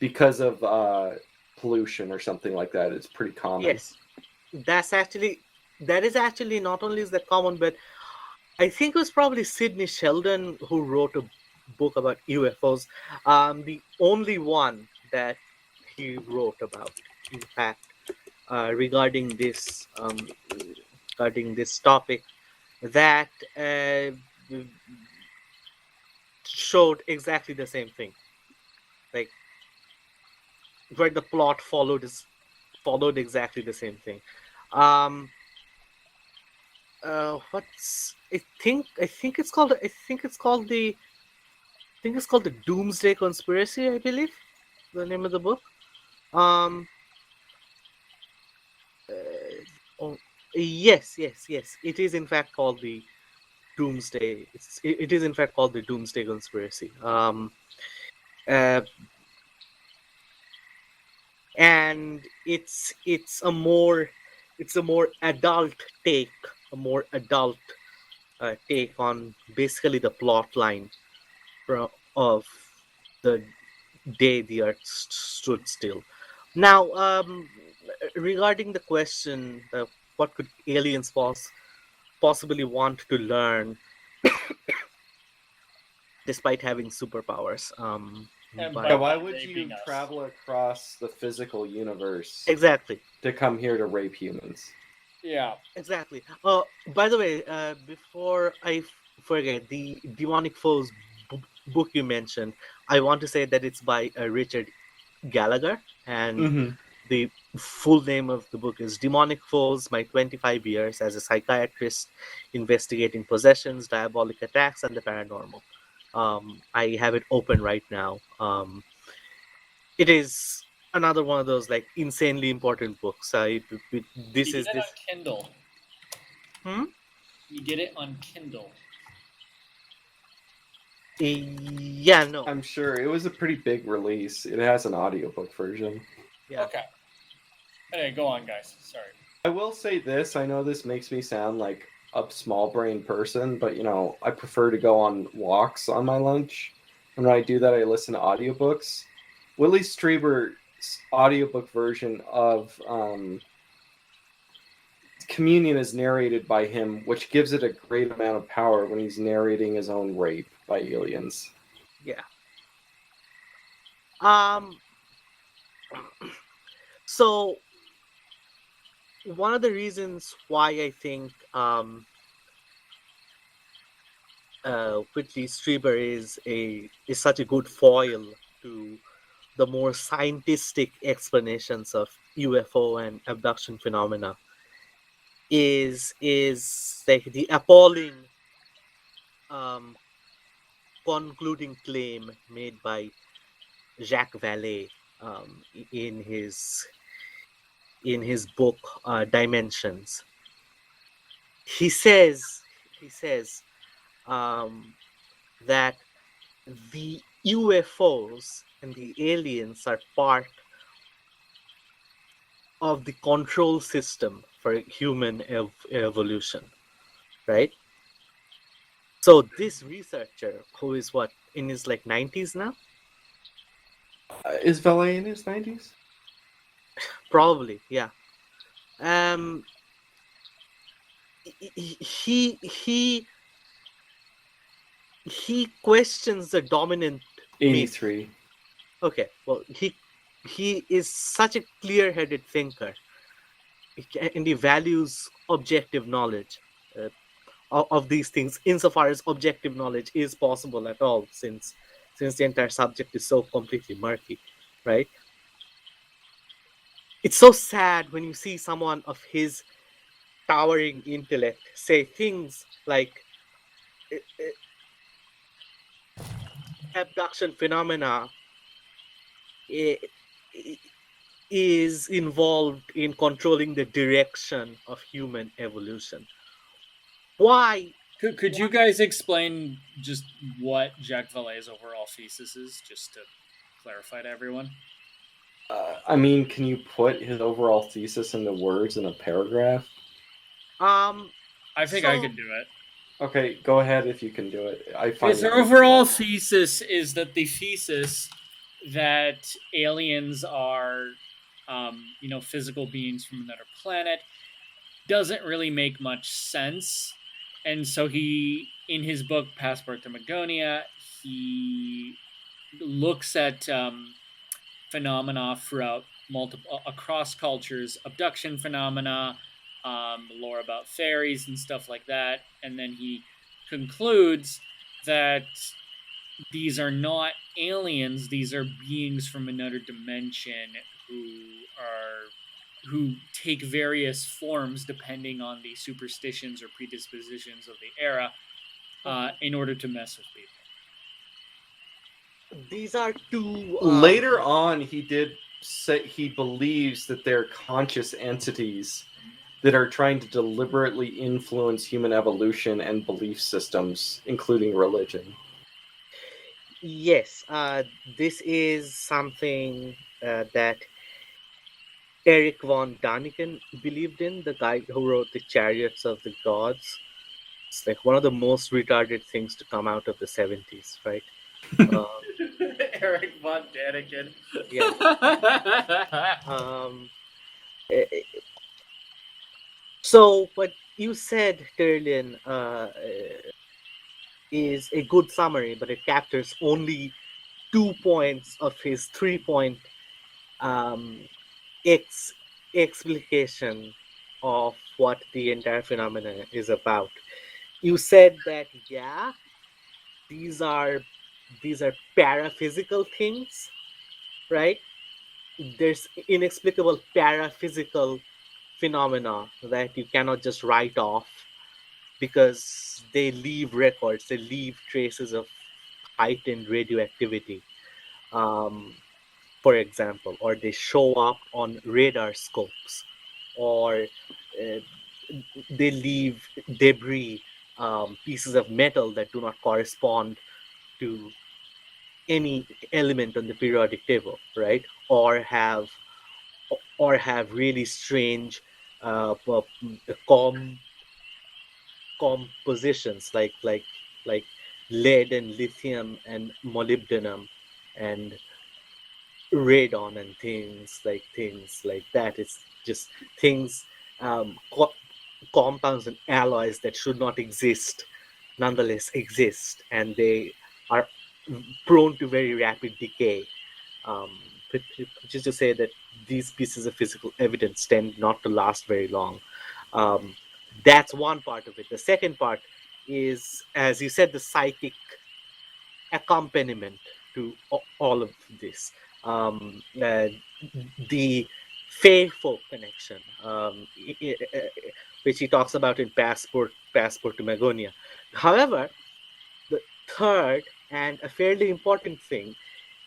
because of pollution or something like that. It's pretty common. yes, that is actually not only is that common, but I think it was probably Sidney Sheldon who wrote a book about UFOs. The only one that he wrote about, in fact, regarding this topic, that showed exactly the same thing, like where the plot followed exactly the same thing. Um, what's I think it's called the Doomsday Conspiracy, I believe, the name of the book. Um, oh, yes. It is in fact called the Doomsday. It is in fact called the Doomsday Conspiracy. Uh, and it's a more adult take, a more adult take on basically the plot line of the day the Earth stood still. Now, regarding the question, what could aliens possibly want to learn despite having superpowers? and But Yeah, by why would raping you us. travel across the physical universe exactly, to come here to rape humans? Yeah. exactly. By the way, before I forget, the Demonic Foes book you mentioned, I want to say that it's by Richard Gallagher, and Mm-hmm. the full name of the book is Demonic Foes: My 25 Years as a Psychiatrist Investigating Possessions, Diabolic Attacks, and the Paranormal. I have it open right now. It is another one of those like insanely important books. This You get is it on this. Kindle. Hmm? You get it on Kindle. Yeah, no. I'm sure it was a pretty big release. It has an audiobook version. Yeah. Okay. Hey, go on, guys. Sorry. I will say this, I know this makes me sound like a small brain person, but I prefer to go on walks on my lunch. And when I do that, I listen to audiobooks. Whitley Strieber's audiobook version of Communion is narrated by him, which gives it a great amount of power when he's narrating his own rape by aliens. Yeah. Um. So one of the reasons why I think Whitley Strieber is such a good foil to the more scientific explanations of UFO and abduction phenomena is like the appalling um, concluding claim made by Jacques Vallée in his book Dimensions. He says he says um, that the UFOs and the aliens are part of the control system for human evolution, right? So this researcher, who is what in his like 90s now, Is Valet in his 90s? probably, yeah. Um, he he questions the dominant myth. 83. Okay, well he is such a clear-headed thinker, and he values objective knowledge of these things, insofar as objective knowledge is possible at all, since the entire subject is so completely murky, right? It's so sad when you see someone of his towering intellect say things like abduction phenomena i- is involved in controlling the direction of human evolution. Why? Could you guys explain just what Jacques Vallée's overall thesis is, just to clarify to everyone? I mean, can you put his overall thesis into words in a paragraph? Um. I think I So could do it. Okay, go ahead if you can do it. I find His it overall difficult. thesis is that the thesis that aliens are, physical beings from another planet doesn't really make much sense. And so in his book Passport to Magonia, he looks at phenomena throughout multiple across cultures, abduction phenomena, lore about fairies and stuff like that, and then he concludes that these are not aliens; these are beings from another dimension who take various forms depending on the superstitions or predispositions of the era in order to mess with people. these are two. Later on, he did say he believes that they're conscious entities that are trying to deliberately influence human evolution and belief systems, including religion. Yes, this is something that Eric von Daniken believed in, the guy who wrote The Chariots of the Gods. It's like one of the most retarded things to come out of the 70s, right? Uh, Eric von Daniken. yeah. Um, eh, eh, so, what you said, Terlin, is a good summary, but it captures only 2 points of his 3 point um, ex- explication of what the entire phenomenon is about. You said that, yeah, these are these are paraphysical things, right? There's inexplicable paraphysical phenomena that you cannot just write off because they leave records, they leave traces of heightened radioactivity, um, for example, or they show up on radar scopes, or uh, they leave debris, pieces of metal that do not correspond to any element on the periodic table, right? Or have really strange com compositions like lead and lithium and molybdenum and radon and things like that. It's just things, compounds and alloys that should not exist nonetheless exist, and they are prone to very rapid decay. Which is to say that these pieces of physical evidence tend not to last very long. Um, that's one part of it. The second part is, as you said, the psychic accompaniment to all of this. The Fey folk connection, which he talks about in Passport to Magonia. However, the third and a fairly important thing,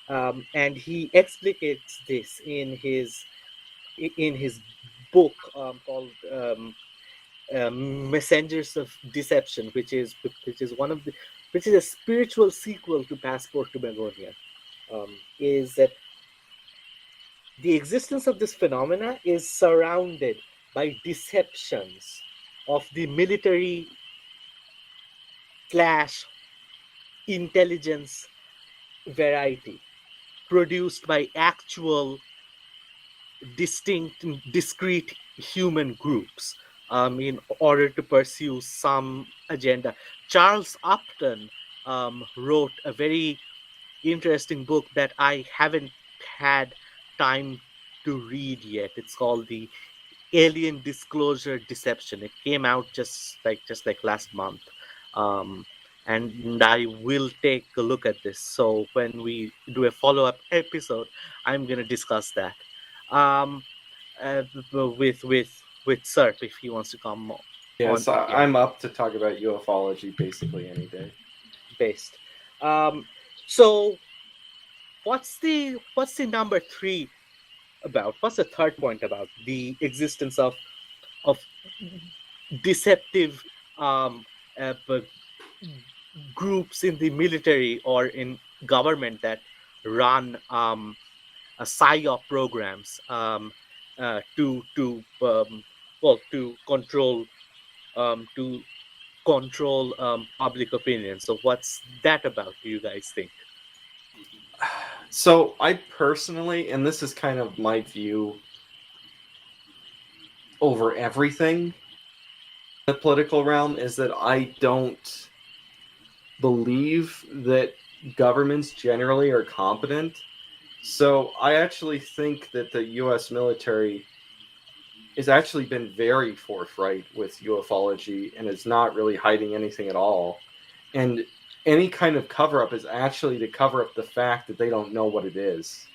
and he explicates this in his book called Messengers of Deception, which is one of the which is a spiritual sequel to Passport to Begonia, is that the existence of this phenomena is surrounded by deceptions of the military slash intelligence variety produced by actual distinct discrete human groups in order to pursue some agenda. Charles Upton wrote a very interesting book that I haven't had time to read yet. It's called The Alien Disclosure Deception. It came out just like last month. Um, and I will take a look at this. So when we do a follow-up episode, I'm going to discuss that. Um, with Serp if he wants to come on Yes, again I'm up to talk about ufology basically any day. based. Um, so what's the number three about? What's the third point about the existence of deceptive but groups in the military or in government that run psyop programs to to control public opinion. So what's that about? Do you guys think? So I personally, and this is kind of my view over everything in the political realm, is that I don't believe that governments generally are competent. So I actually think that the US military has actually been very forthright with ufology and is not really hiding anything at all. And any kind of cover up is actually to cover up the fact that they don't know what it is.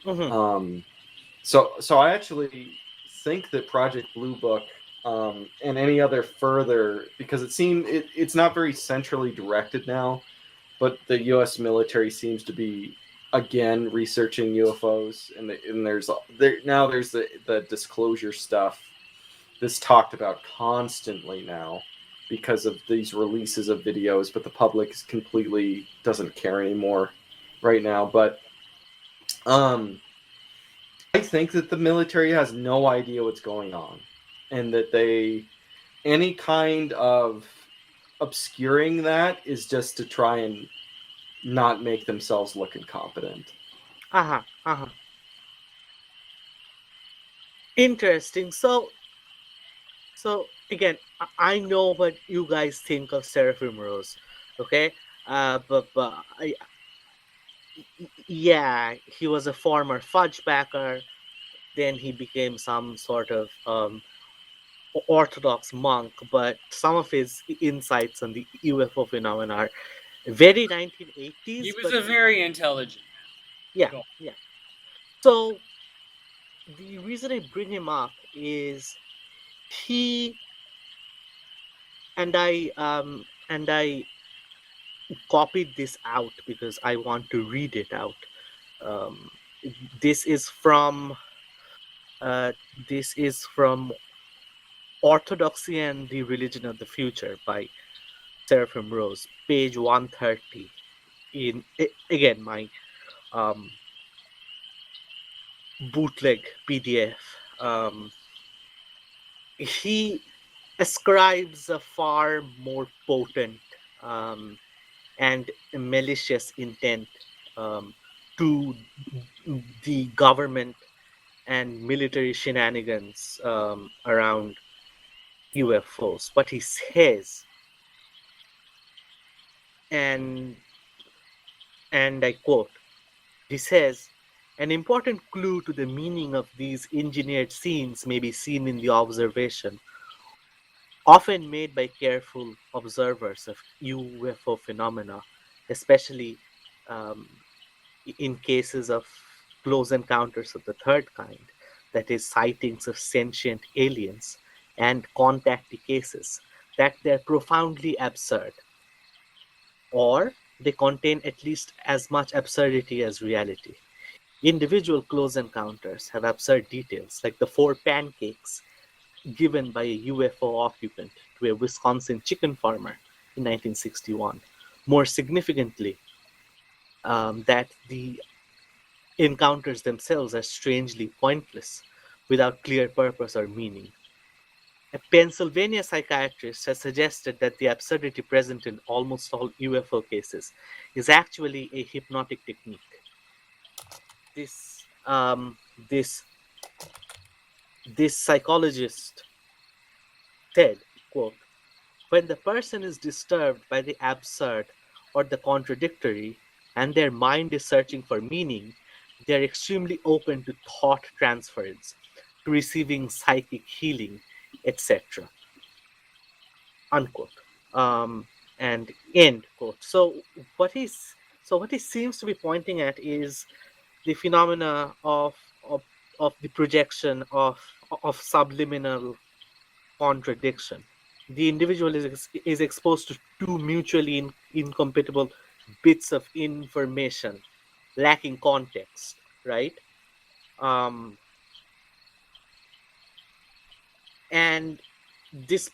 Mm-hmm. So I actually think that Project Blue Book and any other further, because it's not very centrally directed now, but the U.S. military seems to be again researching UFOs, and there's the disclosure stuff that's talked about constantly now because of these releases of videos, but the public is completely doesn't care anymore right now. But I think that the military has no idea what's going on, and that any kind of obscuring that is just to try and not make themselves look incompetent. Uh-huh. Uh-huh. Interesting. So again, I know what you guys think of Seraphim Rose, okay? Yeah, he was a former fudge backer. Then he became some sort of orthodox monk. But some of his insights on the UFO phenomenon are very He 1980s. was But a very intelligent yeah, man. Go. yeah. So the reason I bring him up is he and I copied this out because I want to read it out. Um, this is from uh, this is from Orthodoxy and the Religion of the Future by Seraphim Rose, page 130. Again my um, bootleg PDF. He ascribes a far more potent um, and malicious intent um, to the government and military shenanigans around UFOs. What he says, and I quote, he says, an important clue to the meaning of these engineered scenes may be seen in the observation often made by careful observers of UFO phenomena, especially um, in cases of close encounters of the third kind, that is, sightings of sentient aliens and contactee cases, that they're profoundly absurd, or they contain at least as much absurdity as reality. Individual close encounters have absurd details, like the four pancakes given by a UFO occupant to a Wisconsin chicken farmer in 1961. More significantly, that the encounters themselves are strangely pointless, without clear purpose or meaning. A Pennsylvania psychiatrist has suggested that the absurdity present in almost all UFO cases is actually a hypnotic technique. This um, this this psychologist said, quote, "When the person is disturbed by the absurd or the contradictory, and their mind is searching for meaning, they are extremely open to thought transference, to receiving psychic healing, etc." Unquote. Um, and end quote. What he seems to be pointing at is the phenomena of the projection of subliminal contradiction. The individual is exposed to two mutually incompatible bits of information lacking context, right? Um, and this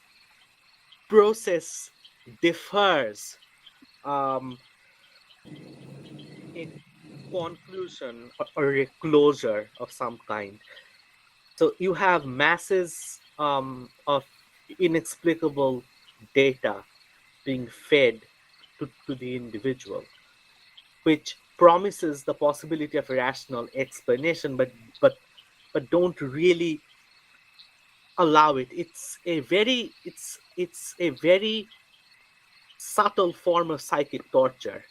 process differs um, a conclusion or a closure of some kind. So you have masses of inexplicable data being fed to the individual, which promises the possibility of a rational explanation, but don't really allow it. It's a very subtle form of psychic torture.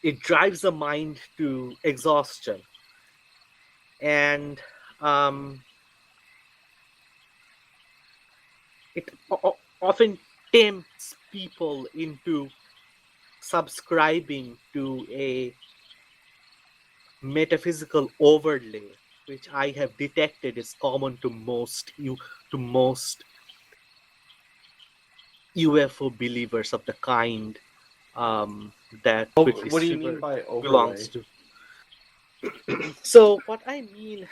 It drives the mind to exhaustion, and um, it often tempts people into subscribing to a metaphysical overlay, which I have detected is common to most UFO believers of the kind that Whitley What do you mean Strieber by belongs overlay? to. So what I mean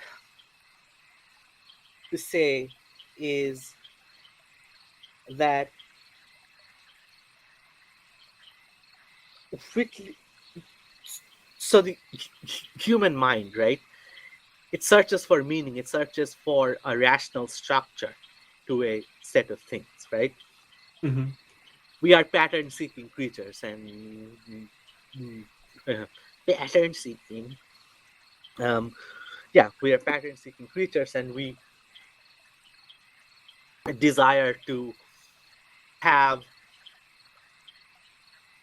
to say is that Whitley, so the human mind, right? It searches for meaning. It searches for a rational structure to a set of things, right? Mm-hmm. We are pattern-seeking creatures, and mm, uh, pattern-seeking. Um, yeah, we are pattern-seeking creatures, and we desire to have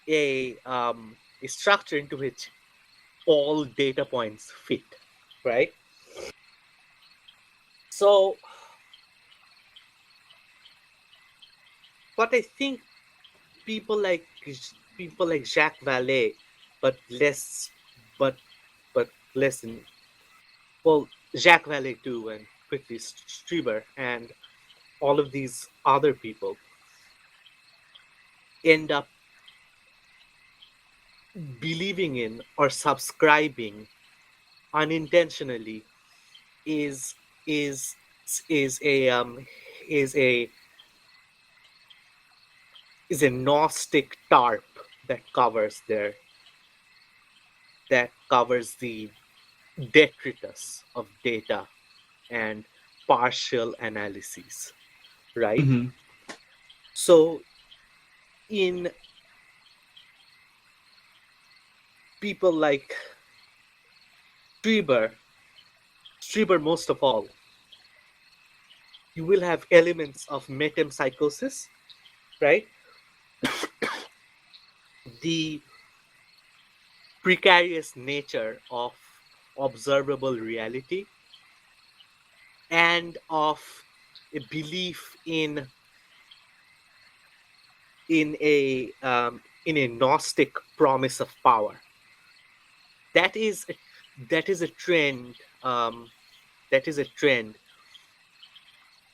a structure into which all data points fit, right? So, what I think people like people like Jacques Vallée, but less, but but less in well, Jacques Vallée too, and Whitley Strieber, and all of these other people end up believing in or subscribing unintentionally is is is a is a is a gnostic tarp that covers the detritus of data and partial analyses, right? Mm-hmm. So in people like Strieber, Strieber most of all, you will have elements of metempsychosis, right? The precarious nature of observable reality, and of a belief in a Gnostic promise of power. That is that is a trend. That is a trend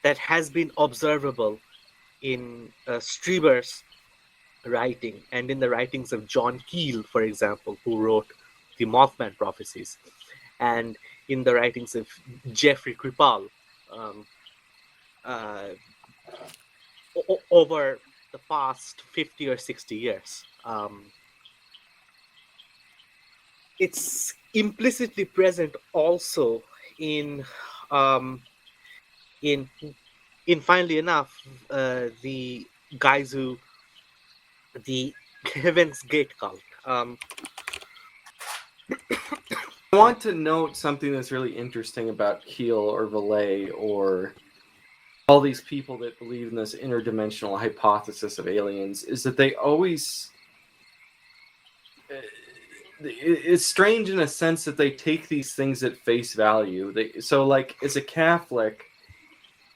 that has been observable in Strieber's writing and in the writings of John Keel, for example, who wrote the Mothman prophecies, and in the writings of Jeffrey Kripal, um, uh, over the past 50 or 60 years. It's implicitly present also in um, in finally enough, the guys who the Heaven's Gate cult. I want to note something that's really interesting about Keel or Valet or all these people that believe in this interdimensional hypothesis of aliens is that they always. It's strange in a sense that they take these things at face value. So, like, as a Catholic,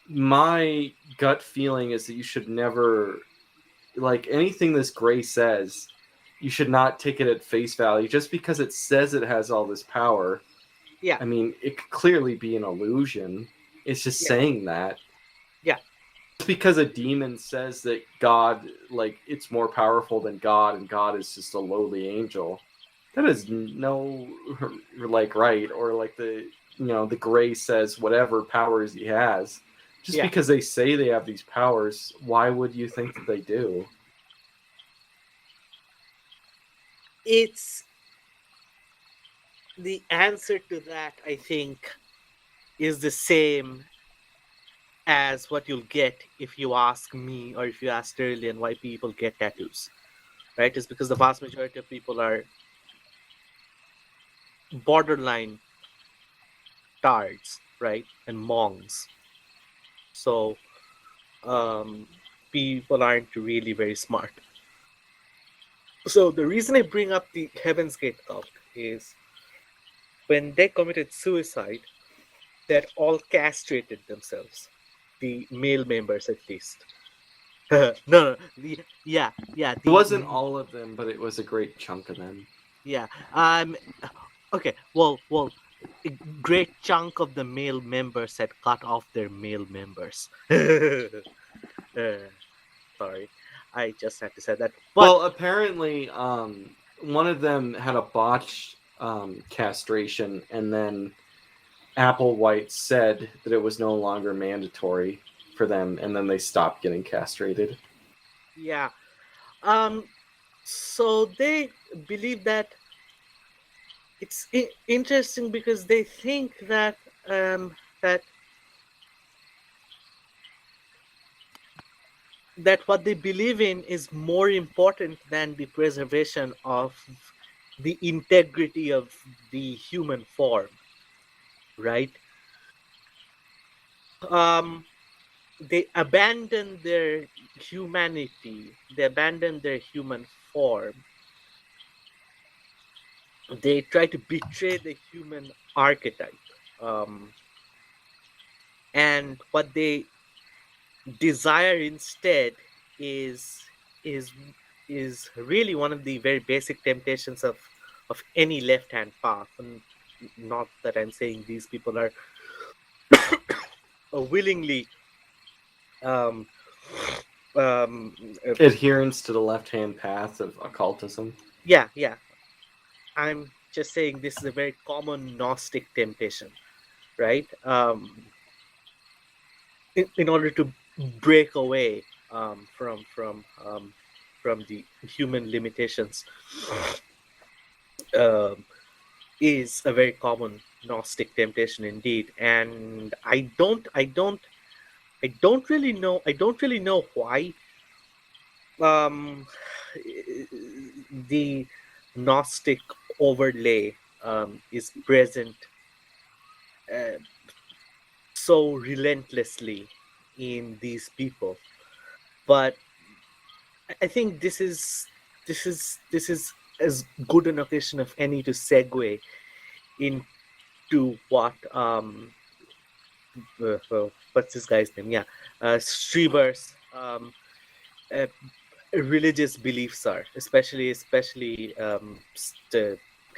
my gut feeling is that you should never, like, anything this Gray says, you should not take it at face value just because it says it has all this power. Yeah, I mean, it could clearly be an illusion. It's just yeah, saying that. yeah. Just because a demon says that God, like, it's more powerful than God and God is just a lowly angel, that is no, like, right. Or like the Gray says whatever powers he has. Just Yeah. because they say they have these powers, why would you think that they do? It's the answer to that, I think, is the same as what you'll get if you ask me or if you ask Sterling why people get tattoos. Right? It's because the vast majority of people are borderline tards, right? And mongs. So um, people aren't really very smart. So the reason I bring up the Heaven's Gate cult is when they committed suicide, they all castrated themselves. The male members, at least. No, yeah, It wasn't all of them, but it was a great chunk of them. yeah. Okay. Well, a great chunk of the male members had cut off their male members. Sorry, I just had to say that. But Well, apparently, one of them had a botched castration, and then Applewhite said that it was no longer mandatory for them, and then they stopped getting castrated. yeah, so they believe that it's interesting because they think that um, that that what they believe in is more important than the preservation of the integrity of the human form, right? Um, they abandon their humanity, they abandon their human form, they try to betray the human archetype. Um, and what they desire instead is is is really one of the very basic temptations of any left hand path. And not that I'm saying these people are willingly um, um, uh, Adherence to the left-hand path of occultism. yeah, I'm just saying this is a very common Gnostic temptation, right? In order to break away from the human limitations, um, is a very common Gnostic temptation indeed. And I don't really know why um, the Gnostic overlay is present uh, so relentlessly in these people. But I think this is as good an occasion of any to segue into what what's this guy's name? Yeah, Strieber's uh, religious beliefs are, especially He,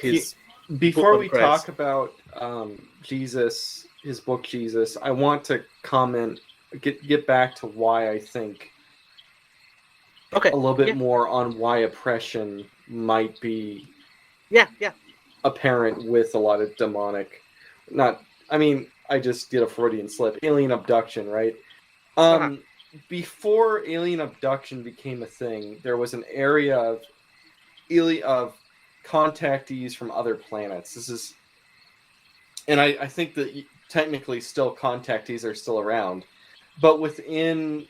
his book before on we talk Christ. about Jesus, his book Jesus, I want to get back to why I think Okay. a little bit Yeah. more on why oppression might be Yeah. Yeah. apparent with a lot of demonic. Not, I mean, I just did a Freudian slip. Alien abduction, right? Uh-huh. Before alien abduction became a thing, there was an area of contactees from other planets. This is, and I think that technically still contactees are still around, but within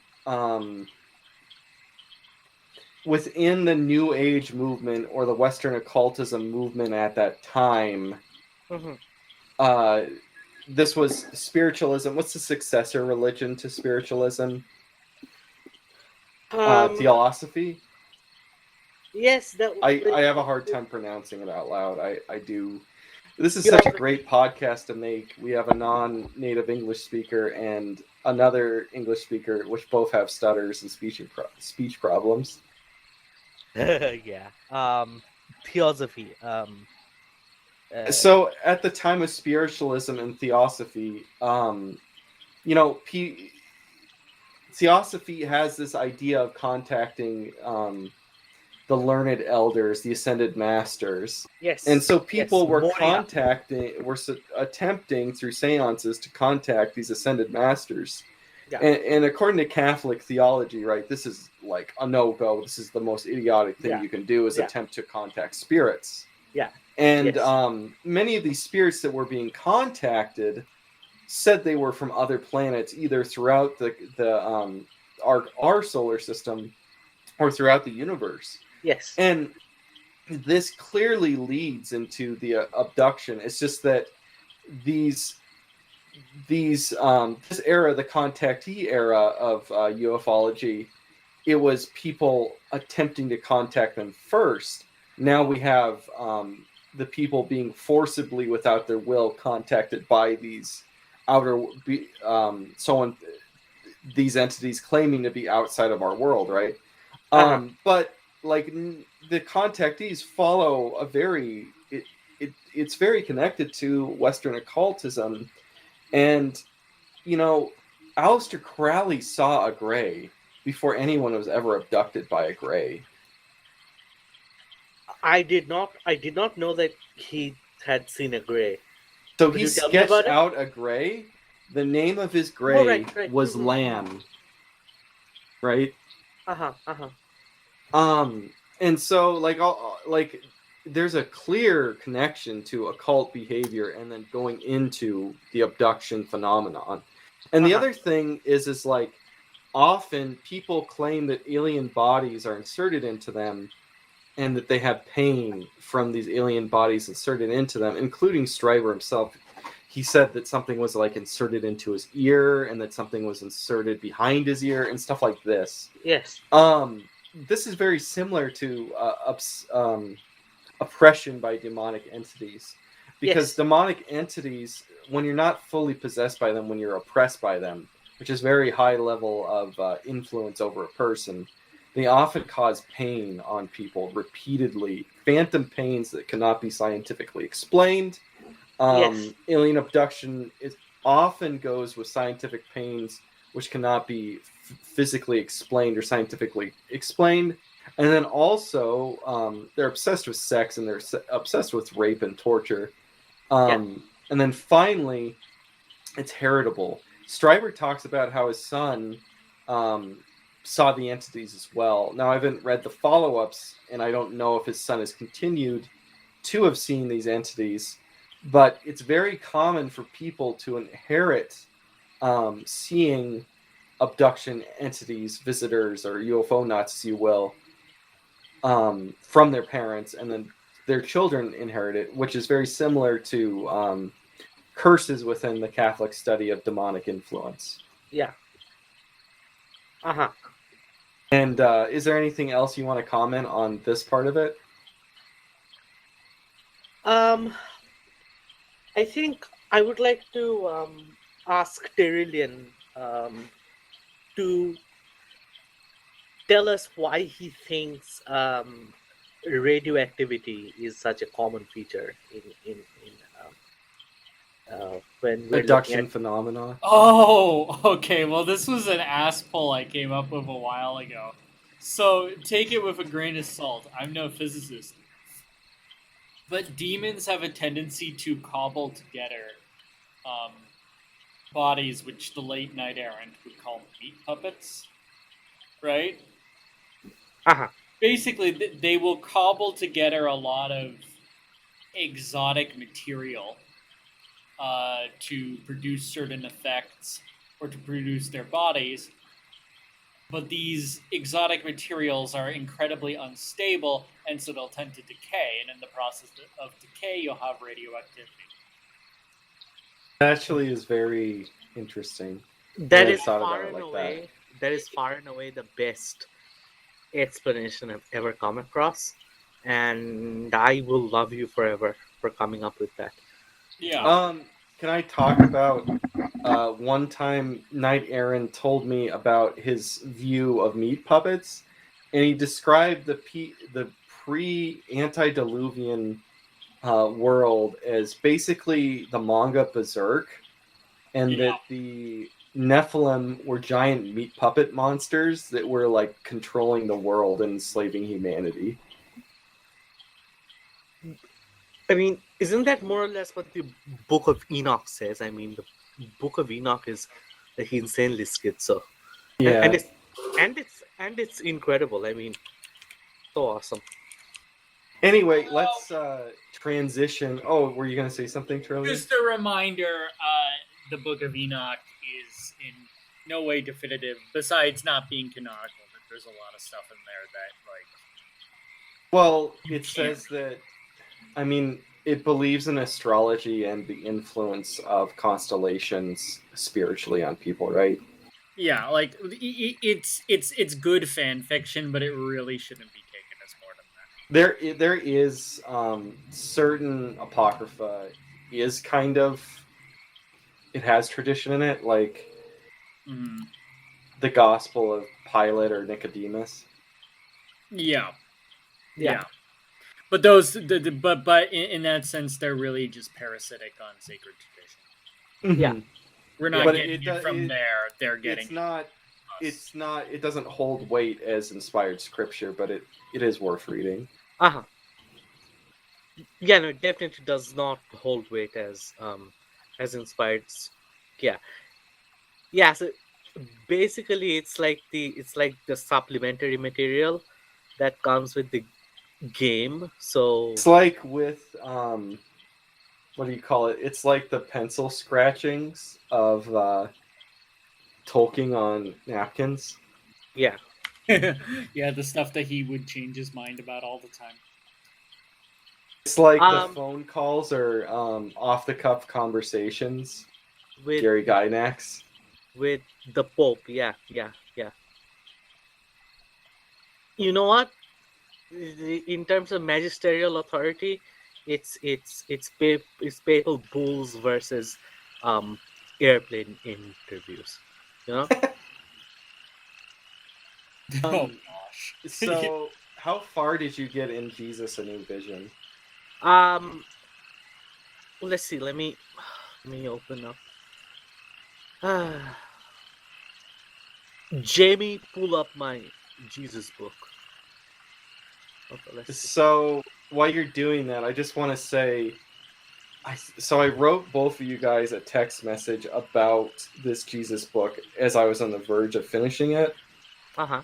the New Age movement or the Western occultism movement at that time, Mm-hmm. uh, this was spiritualism. What's the successor religion to spiritualism? Um. Theosophy. Yes. I have a hard time pronouncing it out loud. I do. This is such a Theosophy. great podcast to make. We have a non-native English speaker and another English speaker, which both have stutters and speech problems. Yeah. Theosophy. So at the time of spiritualism and theosophy, you know, theosophy has this idea of contacting the learned elders, the ascended masters. And Yes. so Yes. people were Moria. attempting through seances to contact these ascended masters. Yeah. And according to Catholic theology, right, this is like a no-go. This is the most idiotic thing Yeah. you can do is Yeah. attempt to contact spirits. Yeah. And Yes. many of these spirits that were being contacted said they were from other planets, either throughout our solar system or throughout the universe. Yes. And this clearly leads into the abduction. It's just that this era, the contactee era of ufology, it was people attempting to contact them first. Now we have the people being forcibly, without their will, contacted by these someone, these entities claiming to be outside of our world, right? Uh-huh. But like the contactees follow a it's very connected to Western occultism, and you know, Aleister Crowley saw a gray before anyone was ever abducted by a gray. I did not know that he had seen a gray. So Could he you tell me sketched about it? out a gray. The name of his Oh, gray right, right. was Mm-hmm. Lamb, right? Uh-huh. Uh-huh. And so like there's a clear connection to occult behavior and then going into the abduction phenomenon. And the Uh-huh. other thing is like often people claim that alien bodies are inserted into them and that they have pain from these alien bodies inserted into them, including Strieber himself. He said that something was like inserted into his ear and that something was inserted behind his ear and stuff like this. Yes. This is very similar to oppression by demonic entities, because Yes. demonic entities, when you're not fully possessed by them, when you're oppressed by them, which is very high level of influence over a person, they often cause pain on people repeatedly, phantom pains that cannot be scientifically explained. Yes. Alien abduction often goes with scientific pains which cannot be physically explained or scientifically explained. And then also, they're obsessed with sex and they're obsessed with rape and torture. Yeah. And then finally, it's heritable. Stryber talks about how his son saw the entities as well. Now, I haven't read the follow-ups, and I don't know if his son has continued to have seen these entities, but it's very common for people to inherit seeing abduction entities, visitors, or UFO nuts, as you will, from their parents, and then their children inherit it, which is very similar to curses within the Catholic study of demonic influence. Yeah. Uh-huh. And is there anything else you want to comment on this part of it? Um, I think I would like to ask Tyrillian to tell us why he thinks radioactivity is such a common feature in when we're looking at. Adduction phenomena. Oh, okay. Well, this was an ass pull I came up with a while ago. So take it with a grain of salt. I'm no physicist. But demons have a tendency to cobble together um, bodies, which the late Knight Errant would call meat puppets, right? Uh-huh. Basically, they will cobble together a lot of exotic material to produce certain effects or to produce their bodies. But these exotic materials are incredibly unstable, and so they'll tend to decay. And in the process of decay, you'll have radioactivity. Actually is very interesting. That I is thought about far it and like away. That is far and away the best explanation I've ever come across, and I will love you forever for coming up with that. Yeah. Can I talk about one time Knight Errant told me about his view of meat puppets, and he described the pre-antediluvian world as basically the manga Berserk, and Yeah. that the Nephilim were giant meat puppet monsters that were like controlling the world and enslaving humanity. I mean, isn't that more or less what the Book of Enoch says? I mean, the Book of Enoch is like insanely schizo, and, Yeah. and it's and it's incredible. I mean, so awesome. Anyway, let's transition. Oh, were you going to say something, Trillian? Just a reminder, the Book of Enoch is in no way definitive, besides not being canonical, that there's a lot of stuff in there that, like... Well, You it can't. says that, I mean, it believes in astrology and the influence of constellations spiritually on people, right? Yeah, like, it's good fan fiction, but it really shouldn't be taken as more than that. There is certain apocrypha is kind of, it has tradition in it, like Mhm. the Gospel of Pilate or Nicodemus. Yeah. Yeah. Yeah. But those, but in that sense, they're really just parasitic on sacred tradition. Yeah. Mhm. We're not But getting it from there. They're getting It's not. us. It's not. It doesn't hold weight as inspired scripture, but it is worth reading. Uh-huh. Yeah, no, it definitely does not hold weight as inspired. Yeah. Yeah, so basically it's like the supplementary material that comes with the game. So It's like with what do you call it? It's like the pencil scratchings of Tolkien on napkins. yeah. Yeah, the stuff that he would change his mind about all the time. It's like the Um phone calls or off the cuff conversations. with Gary Gynax. with the Pope, yeah, yeah, yeah. You know what? In terms of magisterial authority, it's papal bulls versus um airplane interviews. You know? Oh gosh. So, how far did you get in Jesus: A New Vision? Um let's see, let me open up. Jamie, pull up my Jesus book. Okay, let's see. So, while you're doing that, I just want to say, I wrote both of you guys a text message about this Jesus book as I was on the verge of finishing it. Uh-huh.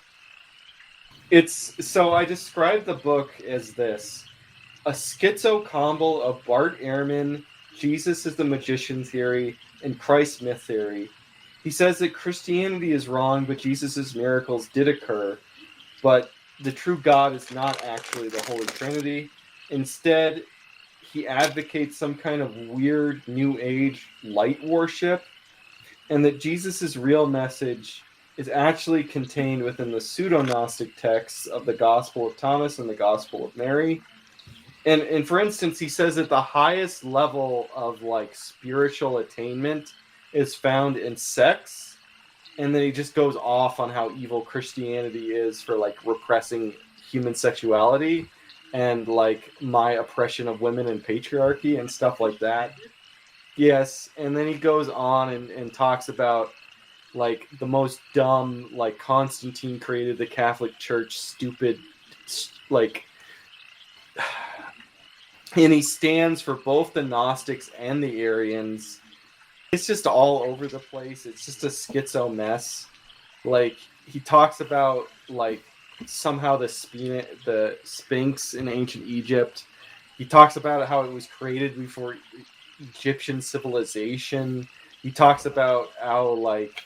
I described the book as this: a schizo combo of Bart Ehrman, Jesus is the magician theory, and Christ myth theory. He says that Christianity is wrong, but Jesus' miracles did occur, but the true God is not actually the Holy Trinity. Instead, he advocates some kind of weird New Age light worship, and that Jesus' real message is actually contained within the pseudo-Gnostic texts of the Gospel of Thomas and the Gospel of Mary. And for instance, he says that the highest level of like spiritual attainment is found in sex, and then he just goes off on how evil Christianity is for like repressing human sexuality and like my oppression of women and patriarchy and stuff like that. Yes, and then he goes on and talks about like the most dumb, like Constantine created the Catholic Church, stupid, like, and he stands for both the Gnostics and the Arians. It's just all over the place. It's just a schizo mess. Like he talks about like somehow the Sphinx in ancient Egypt. He talks about how it was created before Egyptian civilization. He talks about how like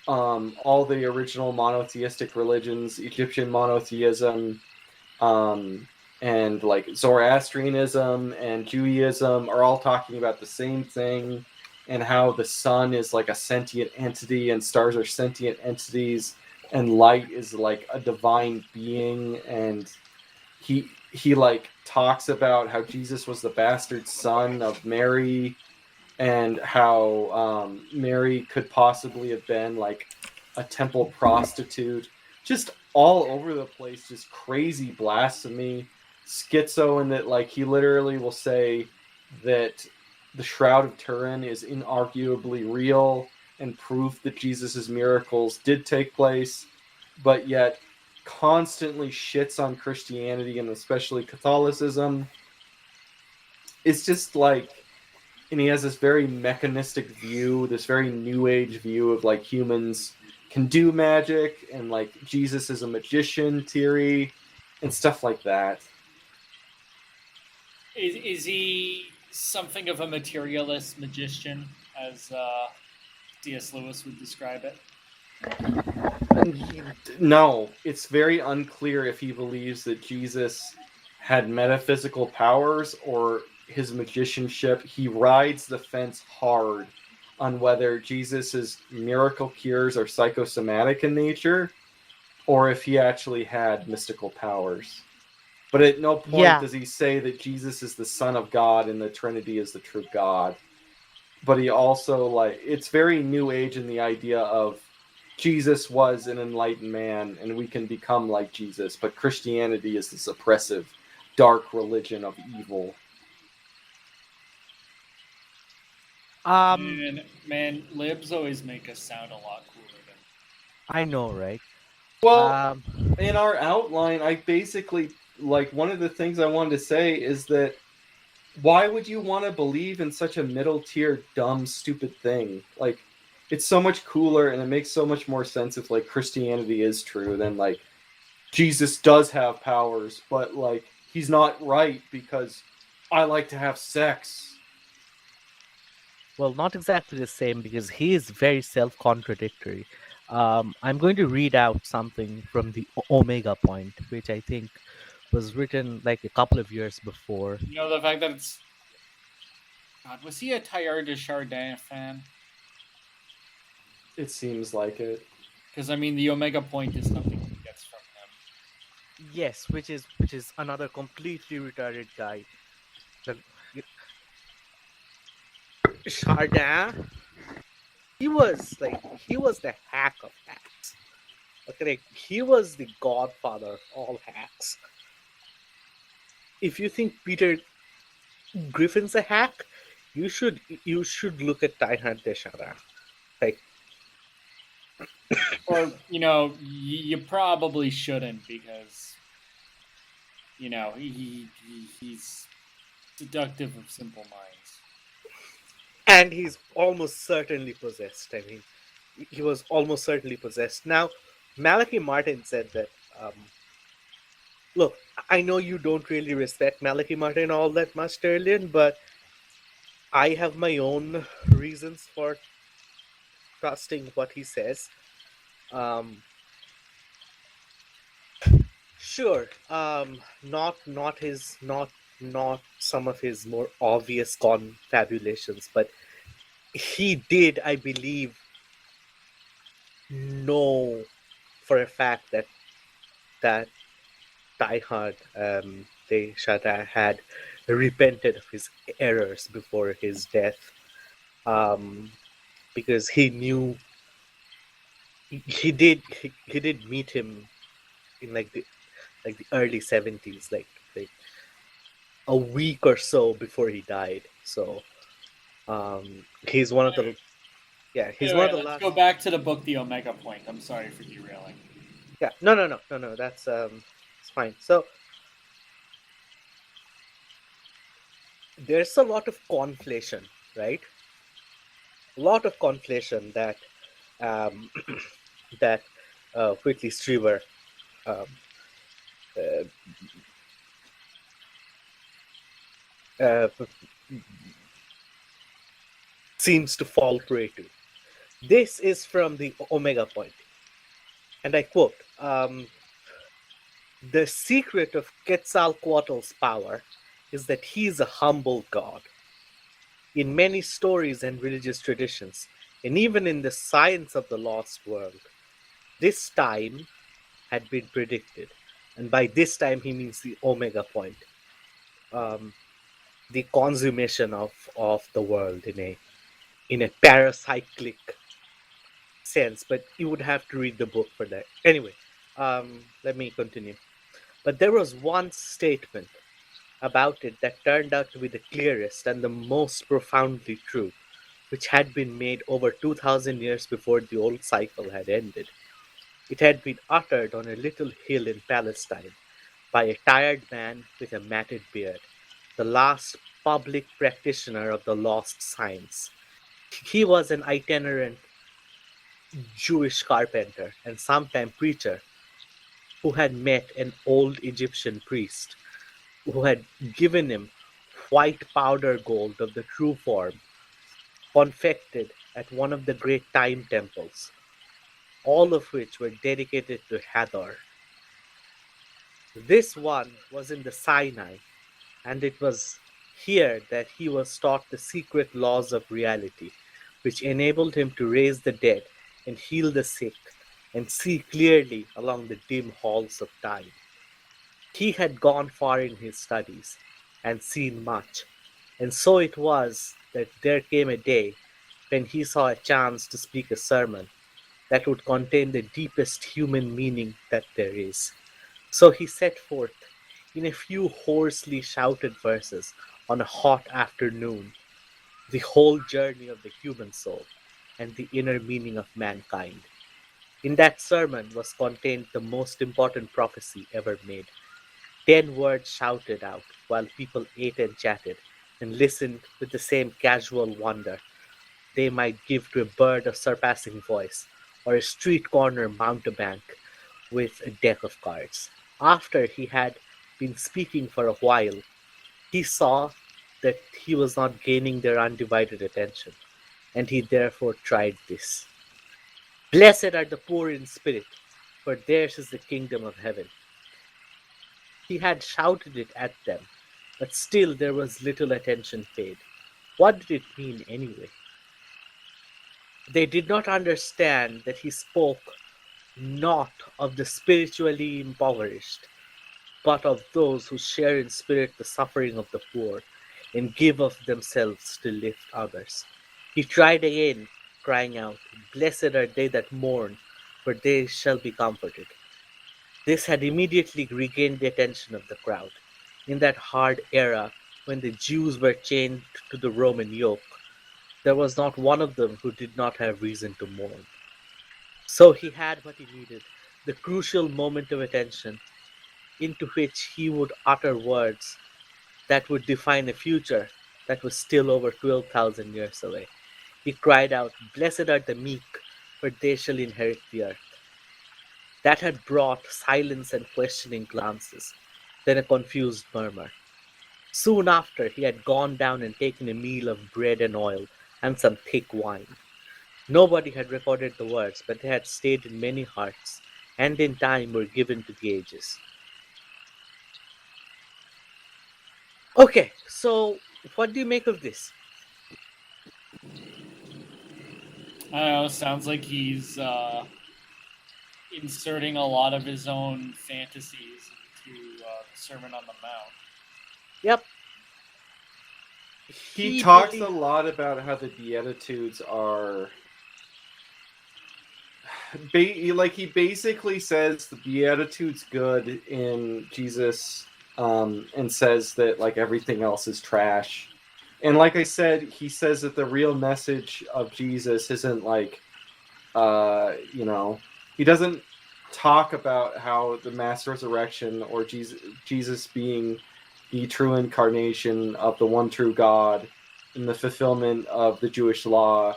all the original monotheistic religions, Egyptian monotheism, and like Zoroastrianism and Judaism are all talking about the same thing, and how the sun is like a sentient entity and stars are sentient entities and light is like a divine being. And he like talks about how Jesus was the bastard son of Mary, and how Mary could possibly have been like a temple prostitute. Just all over the place, just crazy blasphemy, schizo, in that like he literally will say that the Shroud of Turin is inarguably real and proof that Jesus's miracles did take place, but yet constantly shits on Christianity and especially Catholicism. It's just like, and he has this very mechanistic view, this very new age view of like humans can do magic and like Jesus is a magician theory and stuff like that. Is he something of a materialist magician, as C.S. Lewis would describe it? No, it's very unclear if he believes that Jesus had metaphysical powers or his magicianship. He rides the fence hard on whether Jesus's miracle cures are psychosomatic in nature or if he actually had mystical powers. But at no point Yeah. does he say that Jesus is the Son of God and the Trinity is the true God. But he also, like, it's very new age in the idea of Jesus was an enlightened man and we can become like Jesus, but Christianity is this oppressive, dark religion of evil. Man, libs always make us sound a lot cooler than. I know, right? Well, in our outline, I basically, like, one of the things I wanted to say is that why would you want to believe in such a middle tier, dumb, stupid thing? Like, it's so much cooler and it makes so much more sense if, like, Christianity is true than, like, Jesus does have powers, but, like, he's not right because I like to have sex. Well, not exactly the same because he is very self-contradictory. I'm going to read out something from the Omega Point, which I think was written like a couple of years before. You know, the fact that it's. God, was he a Teilhard de Chardin fan? It seems like it. Because I mean, the Omega Point is something he gets from him. Yes, which is another completely retarded guy. The, Chardin, he was the hack of hacks. Okay, like, he was the godfather of all hacks. If you think Peter Griffin's a hack, you should look at Teilhard de Chardin. Like, Or, you know, you probably shouldn't because, you know, he's seductive of simple minds. and he's almost certainly possessed. I mean, he was almost certainly possessed. Now, Malachi Martin said that, look, I know you don't really respect Malachi Martin all that much, Terlian, but I have my own reasons for trusting what he says. Sure, not some of his more obvious confabulations, but he did, I believe, know for a fact that Teilhard de Chardin had repented of his errors before his death. because he knew he did meet him in like the early 70s, like a week or so before he died. So he's one of the he's one Anyway, of the let's last. go back to the book, The Omega Point. I'm sorry for derailing. Yeah, no, that's it's fine. So there's a lot of conflation, right? A lot of conflation that um, that Whitley Strieber um, uh, uh, seems to fall prey to. This is from the Omega Point, and I quote: "The secret of Quetzalcoatl's power is that he is a humble god. In many stories and religious traditions, and even in the science of the lost world, this time had been predicted." And by this time, he means the Omega Point, um, the consummation of the world in a paracyclic sense. But you would have to read the book for that. Anyway, let me continue. But there was one statement about it that turned out to be the clearest and the most profoundly true, which had been made over 2,000 years before the old cycle had ended. It had been uttered on a little hill in Palestine by a tired man with a matted beard, the last public practitioner of the lost science. He was an itinerant Jewish carpenter and sometime preacher who had met an old Egyptian priest who had given him white powder gold of the true form, confected at one of the great time temples, all of which were dedicated to Hathor. This one was in the Sinai, and it was here that he was taught the secret laws of reality, which enabled him to raise the dead and heal the sick and see clearly along the dim halls of time. He had gone far in his studies and seen much, and so it was that there came a day when he saw a chance to speak a sermon that would contain the deepest human meaning that there is. So he set forth, in a few hoarsely shouted verses on a hot afternoon, the whole journey of the human soul and the inner meaning of mankind. In that sermon was contained the most important prophecy ever made. 10 words shouted out while people ate and chatted and listened with the same casual wonder they might give to a bird of surpassing voice or a street corner mountebank with a deck of cards. After he had been speaking for a while, he saw that he was not gaining their undivided attention, and he therefore tried this. "Blessed are the poor in spirit, for theirs is the kingdom of heaven." He had shouted it at them, but still there was little attention paid. What did it mean anyway? They did not understand that he spoke not of the spiritually impoverished, but of those who share in spirit the suffering of the poor and give of themselves to lift others. He tried again, crying out, "Blessed are they that mourn, for they shall be comforted." This had immediately regained the attention of the crowd. In that hard era, when the Jews were chained to the Roman yoke, there was not one of them who did not have reason to mourn. So he had what he needed, the crucial moment of attention, into which he would utter words that would define a future that was still over 12,000 years away. He cried out, "Blessed are the meek, for they shall inherit the earth." That had brought silence and questioning glances, then a confused murmur. Soon after, he had gone down and taken a meal of bread and oil and some thick wine. Nobody had recorded the words, but they had stayed in many hearts, and in time were given to the ages. Okay, so what do you make of this? I don't know. Sounds like he's inserting a lot of his own fantasies into the Sermon on the Mount. Yep, He he talks a believed. lot about how the Beatitudes are he basically says the Beatitude's good in Jesus, and says that like everything else is trash. And like I said, he says that the real message of Jesus isn't like, he doesn't talk about how the mass resurrection or Jesus being the true incarnation of the one true God and the fulfillment of the Jewish law.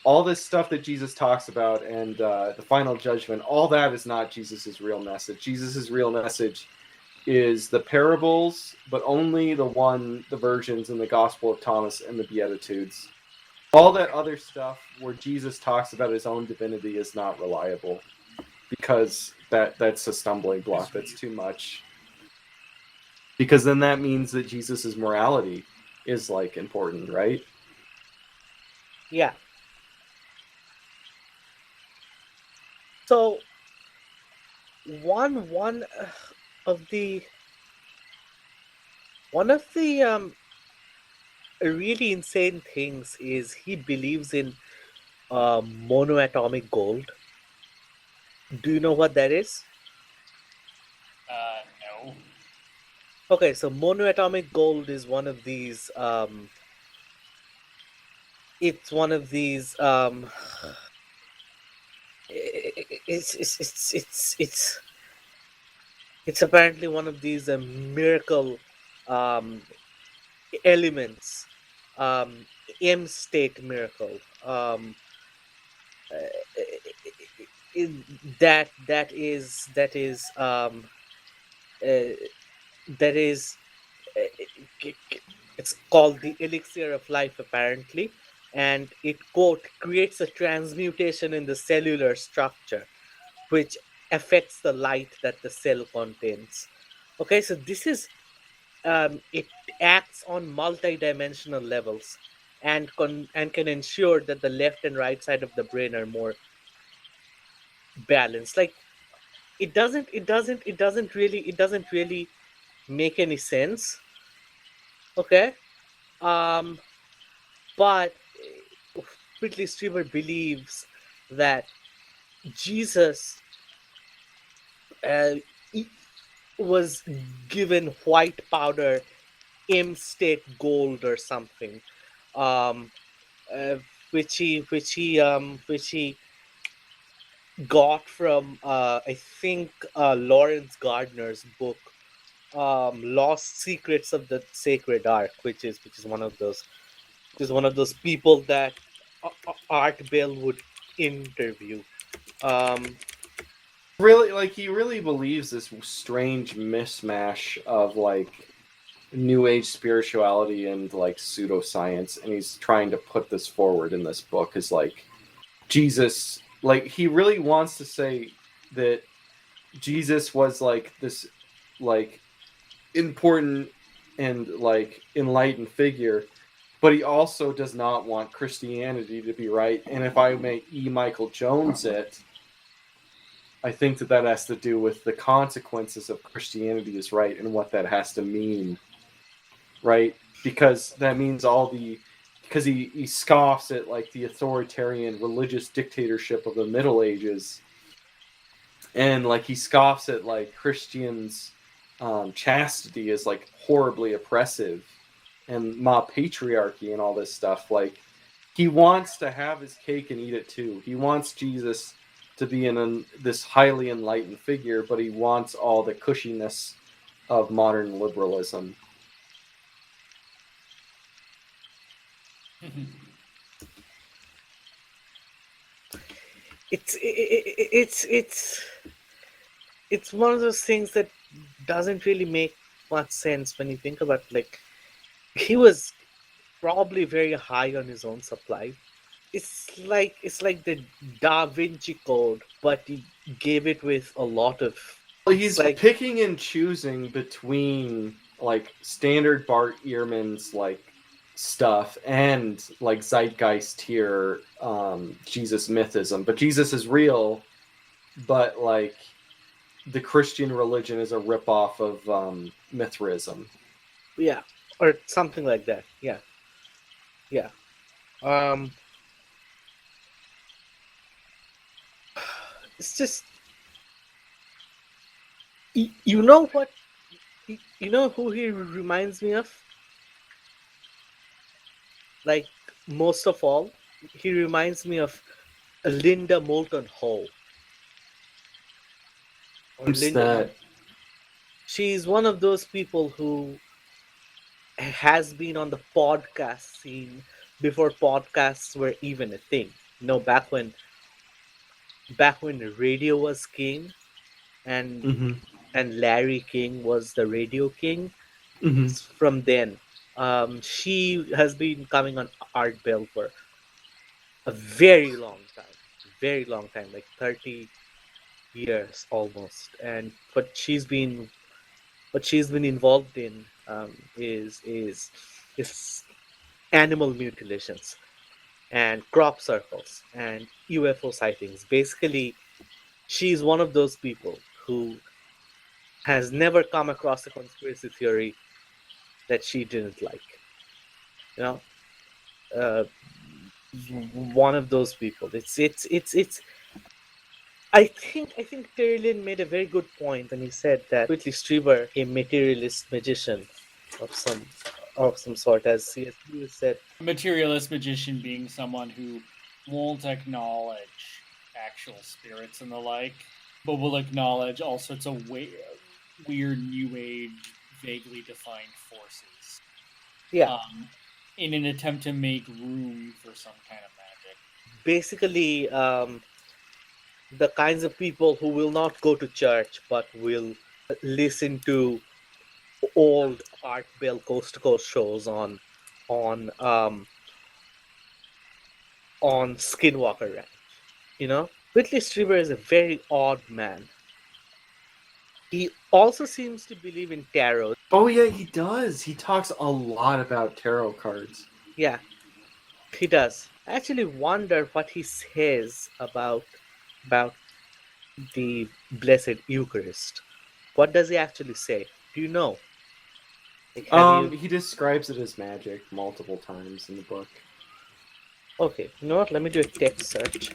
All this stuff that Jesus talks about and the final judgment, all that is not Jesus's real message. Jesus's real message is the parables, but only the versions in the Gospel of Thomas and the Beatitudes. All that other stuff where Jesus talks about his own divinity is not reliable, because that's a stumbling block. That's too much. Because then that means that Jesus's morality is like important, right? Yeah. So one of the really insane things is he believes in monoatomic gold. Do you know what that is? No. Okay, so monoatomic gold is one of these. It's one of these. It's apparently one of these miracle um, elements, um, M state miracle. Uh, that is it's called the elixir of life apparently, and it quote creates a transmutation in the cellular structure which affects the light that the cell contains. Okay, so this is it acts on multi-dimensional levels and can ensure that the left and right side of the brain are more balanced. Like it doesn't really make any sense. Okay, um, but Whitley Strieber believes that Jesus uh, he was given white powder, M state gold or something, um, uh, which he got from I think Lawrence Gardner's book, Lost Secrets of the Sacred Ark, which is one of those people that Art Bell would interview. Um, Really, like he really believes this strange mismatch of like new age spirituality and like pseudoscience, and he's trying to put this forward in this book is like Jesus, like he really wants to say that Jesus was like this like important and like enlightened figure, but he also does not want Christianity to be right. And if I may Michael Jones it, I think that has to do with the consequences of Christianity is right and what that has to mean, right? Because that means because he scoffs at like the authoritarian religious dictatorship of the Middle Ages, and like he scoffs at like Christians' chastity is like horribly oppressive, and mob patriarchy and all this stuff. Like he wants to have his cake and eat it too. He wants Jesus to be this highly enlightened figure, but he wants all the cushiness of modern liberalism. it's it's one of those things that doesn't really make much sense when you think about it. Like he was probably very high on his own supply. It's like the Da Vinci Code, but he gave it with a lot of. Well, It's he's like picking and choosing between like standard Bart Ehrman's like stuff and like zeitgeist tier Jesus mythism. But Jesus is real, but like the Christian religion is a ripoff of Mithraism. yeah, or something like that. Yeah, yeah. Um, it's just you know what you know who he reminds me of? Like most of all, he reminds me of Linda Moulton Howe or Who's Linda. that? She's one of those people who has been on the podcast scene before podcasts were even a thing. Back when the radio was king, and Mm-hmm. and Larry King was the radio king. Mm-hmm. From then, she has been coming on Art Bell for a very long time, like 30 years almost. And what she's been involved in is animal mutilations and crop circles and UFO sightings. Basically, she's one of those people who has never come across a conspiracy theory that she didn't like. You know, uh, one of those people. It's. I think Tyrion made a very good point when he said that Whitley Strieber, a materialist magician of some sort, as C.S. Lewis said. Materialist magician being someone who won't acknowledge actual spirits and the like, but will acknowledge all sorts of weird new age, vaguely defined forces. Yeah, In an attempt to make room for some kind of magic. basically, the kinds of people who will not go to church but will listen to old Art Bell Coast to Coast shows on um on Skinwalker Ranch. Whitley Strieber is a very odd man. He also seems to believe in tarot. Oh yeah, he does. He talks a lot about tarot cards. Yeah, he does. I actually wonder what he says about the Blessed Eucharist. What does he actually say? Do you know? Like, have you? He describes it as magic multiple times in the book. Okay, you know what? Let me do a text search.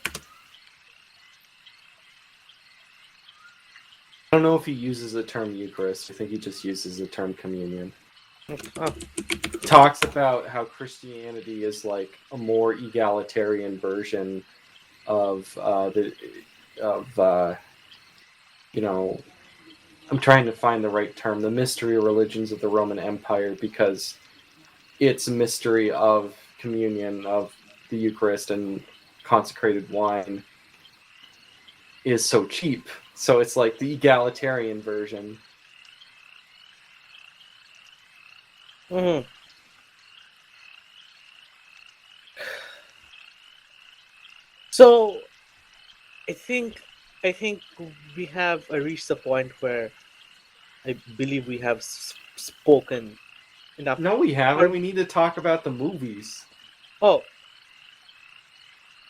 I don't know if he uses the term Eucharist. I think he just uses the term communion. Oh, Talks about how Christianity is like a more egalitarian version of you know, I'm trying to find the right term, the mystery religions of the Roman Empire, because its mystery of communion, of the Eucharist and consecrated wine is so cheap. So it's like the egalitarian version. mhm. So I think I think we have reached the point where I believe we have spoken enough. No, we haven't. Or We need to talk about the movies. oh,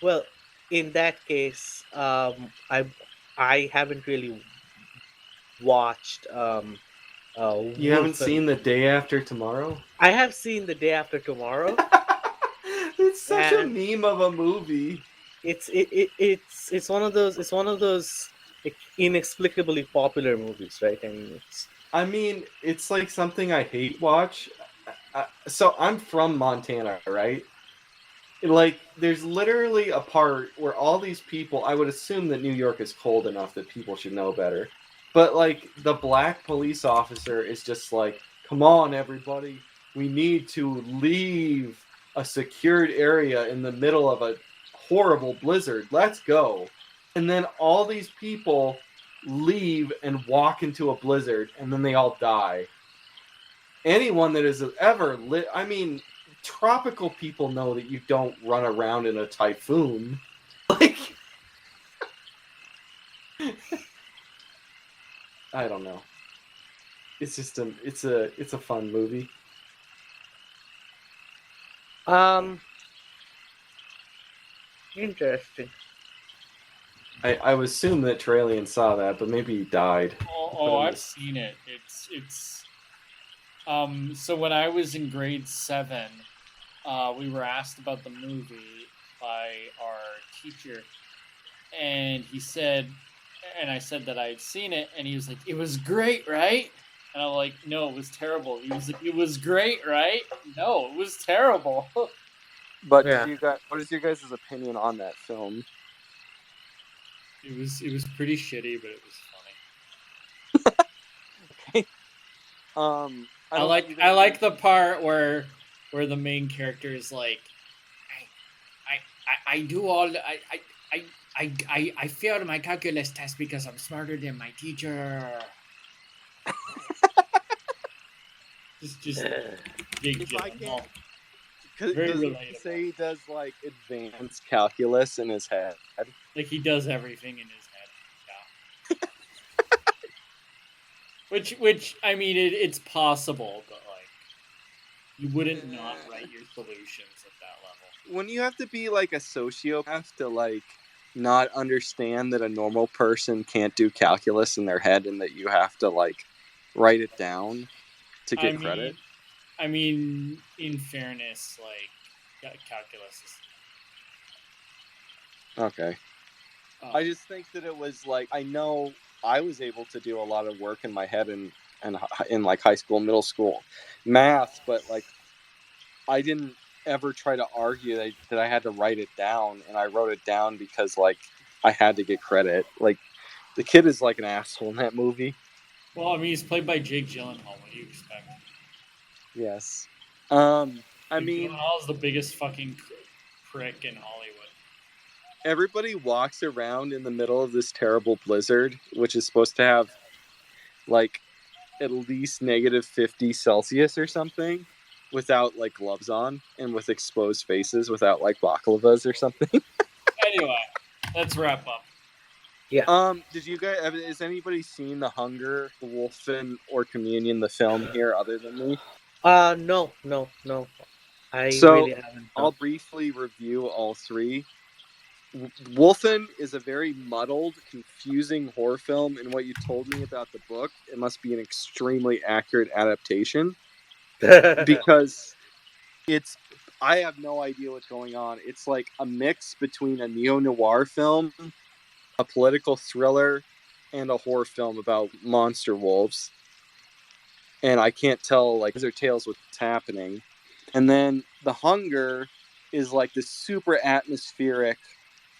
well, in that case, I haven't really watched You haven't Wolfen. seen The Day After Tomorrow? I have seen The Day After Tomorrow, It's such a and meme of a movie. it's one of those like, inexplicably popular movies, right? I mean, It's like something I hate watch. So I'm from Montana, right? Like, there's literally a part where all these people, I would assume that New York is cold enough that people should know better. But, like, the black police officer is just like, come on, everybody. We need to leave a secured area in the middle of a horrible blizzard. Let's go. And then all these people leave and walk into a blizzard, and then they all die. Anyone that has ever lit, tropical people know that you don't run around in a typhoon. Like, I don't know. It's just it's a fun movie. um, interesting. I would assume that Tralian saw that, but maybe he died. I've seen it. It's so when I was in grade 7, we were asked about the movie by our teacher, and he said, and I said that I had seen it, and he was like, "It was great, right?" And I'm like, "No, it was terrible." He was like, "It was great, right?" No, it was terrible. But Yeah. what is your guys' opinion on that film? It was pretty shitty, but it was Okay. funny. I don't know I like the part where the main character is like, I do all I failed my calculus test because I'm smarter than my teacher. Just Jake If I Gyllenhaal. can't, Very does he relatable. say he does like advanced calculus in his head? Like he does everything in his head. Yeah. which I mean it's possible, but like you wouldn't not write your solutions at that level. When you have to be like a sociopath to like not understand that a normal person can't do calculus in their head and that you have to like write it down to get credit. I mean, in fairness, like calculus is Okay. I just think that it was like, I know I was able to do a lot of work in my head in like high school, middle school math, but like I didn't ever try to argue that I had to write it down, and I wrote it down because like I had to get credit. Like the kid is like an asshole in that movie. well, I mean, he's played by Jake Gyllenhaal. What do you expect? Yes. I Jake mean, Gyllenhaal is the biggest fucking prick in Hollywood. everybody walks around in the middle of this terrible blizzard, which is supposed to have like at least negative 50 Celsius or something, without like gloves on and with exposed faces, without like baklavas or something. Anyway, let's wrap up. Did you guys? Has anybody seen The Hunger, Wolfen, or Communion, the film here, other than me? No. I So really haven't. I'll briefly review all three. Wolfen is a very muddled, confusing horror film, and what you told me about the book, it must be an extremely accurate adaptation because it's. I have no idea what's going on. It's like a mix between a neo-noir film, a political thriller, and a horror film about monster wolves. And I can't tell like their tales what's happening. And then The Hunger is like this super atmospheric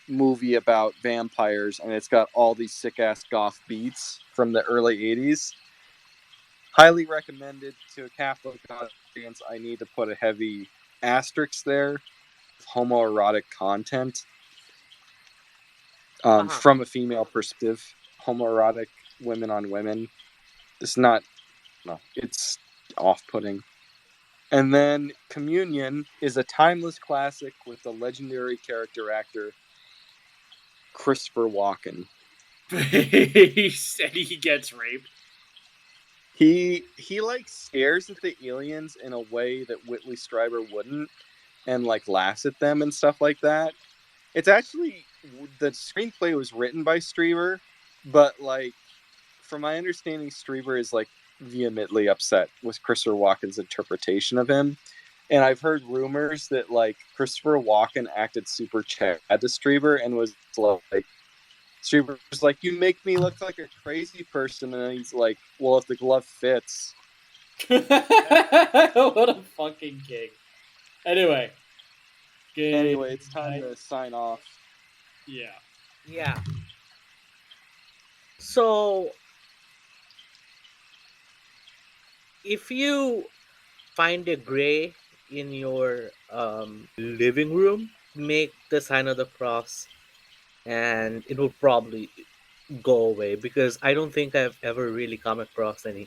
movie about vampires, and it's got all these sick ass goth beats from the early 80s. Highly recommended to a Catholic audience. I need to put a heavy asterisk there. Homoerotic content. From a female perspective, homoerotic women on women. It's not, no, it's off-putting. And then Communion is a timeless classic with the legendary character actor Christopher Walken. He said he gets raped. He like stares at the aliens in a way that Whitley Strieber wouldn't, and like laughs at them and stuff like that. It's actually, the screenplay was written by Strieber, but like from my understanding, Strieber is like vehemently upset with Christopher Walken's interpretation of him. And I've heard rumors that like Christopher Walken acted super Chad to Strieber and was like, Strieber was like, "You make me look like a crazy person," and he's like, "Well, if the glove fits." What a fucking king. Anyway, It's time to sign off. Yeah. So, if you find a gray in your living room, make the sign of the cross, and it will probably go away, because I don't think I've ever really come across any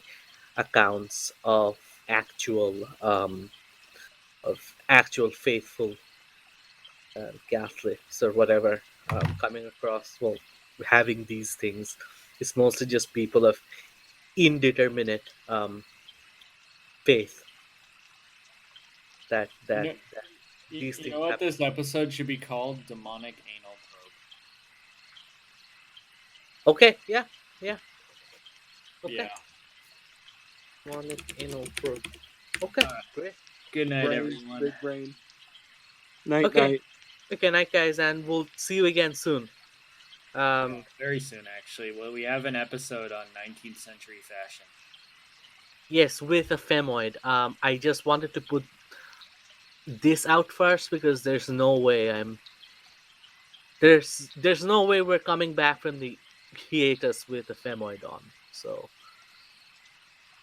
accounts of actual faithful Catholics or whatever coming across, well, having these things. It's mostly just people of indeterminate faith that these You things know what happen. this episode should be called? Demonic Anal Probe. Okay, yeah. Okay. Yeah. Demonic anal probe. Okay, great. Good night, Brain, everyone. big brain. Night, Okay. night. Okay, night, guys, and we'll see you again soon. Very soon, actually. Well, we have an episode on 19th century fashion. Yes, with a femoid. I just wanted to put this out first because there's no way we're coming back from the hiatus with a femoid on. So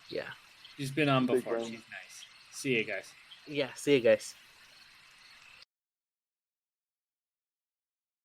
yeah. She's been on Big before. brain. She's nice. See you guys. Yeah, see you guys.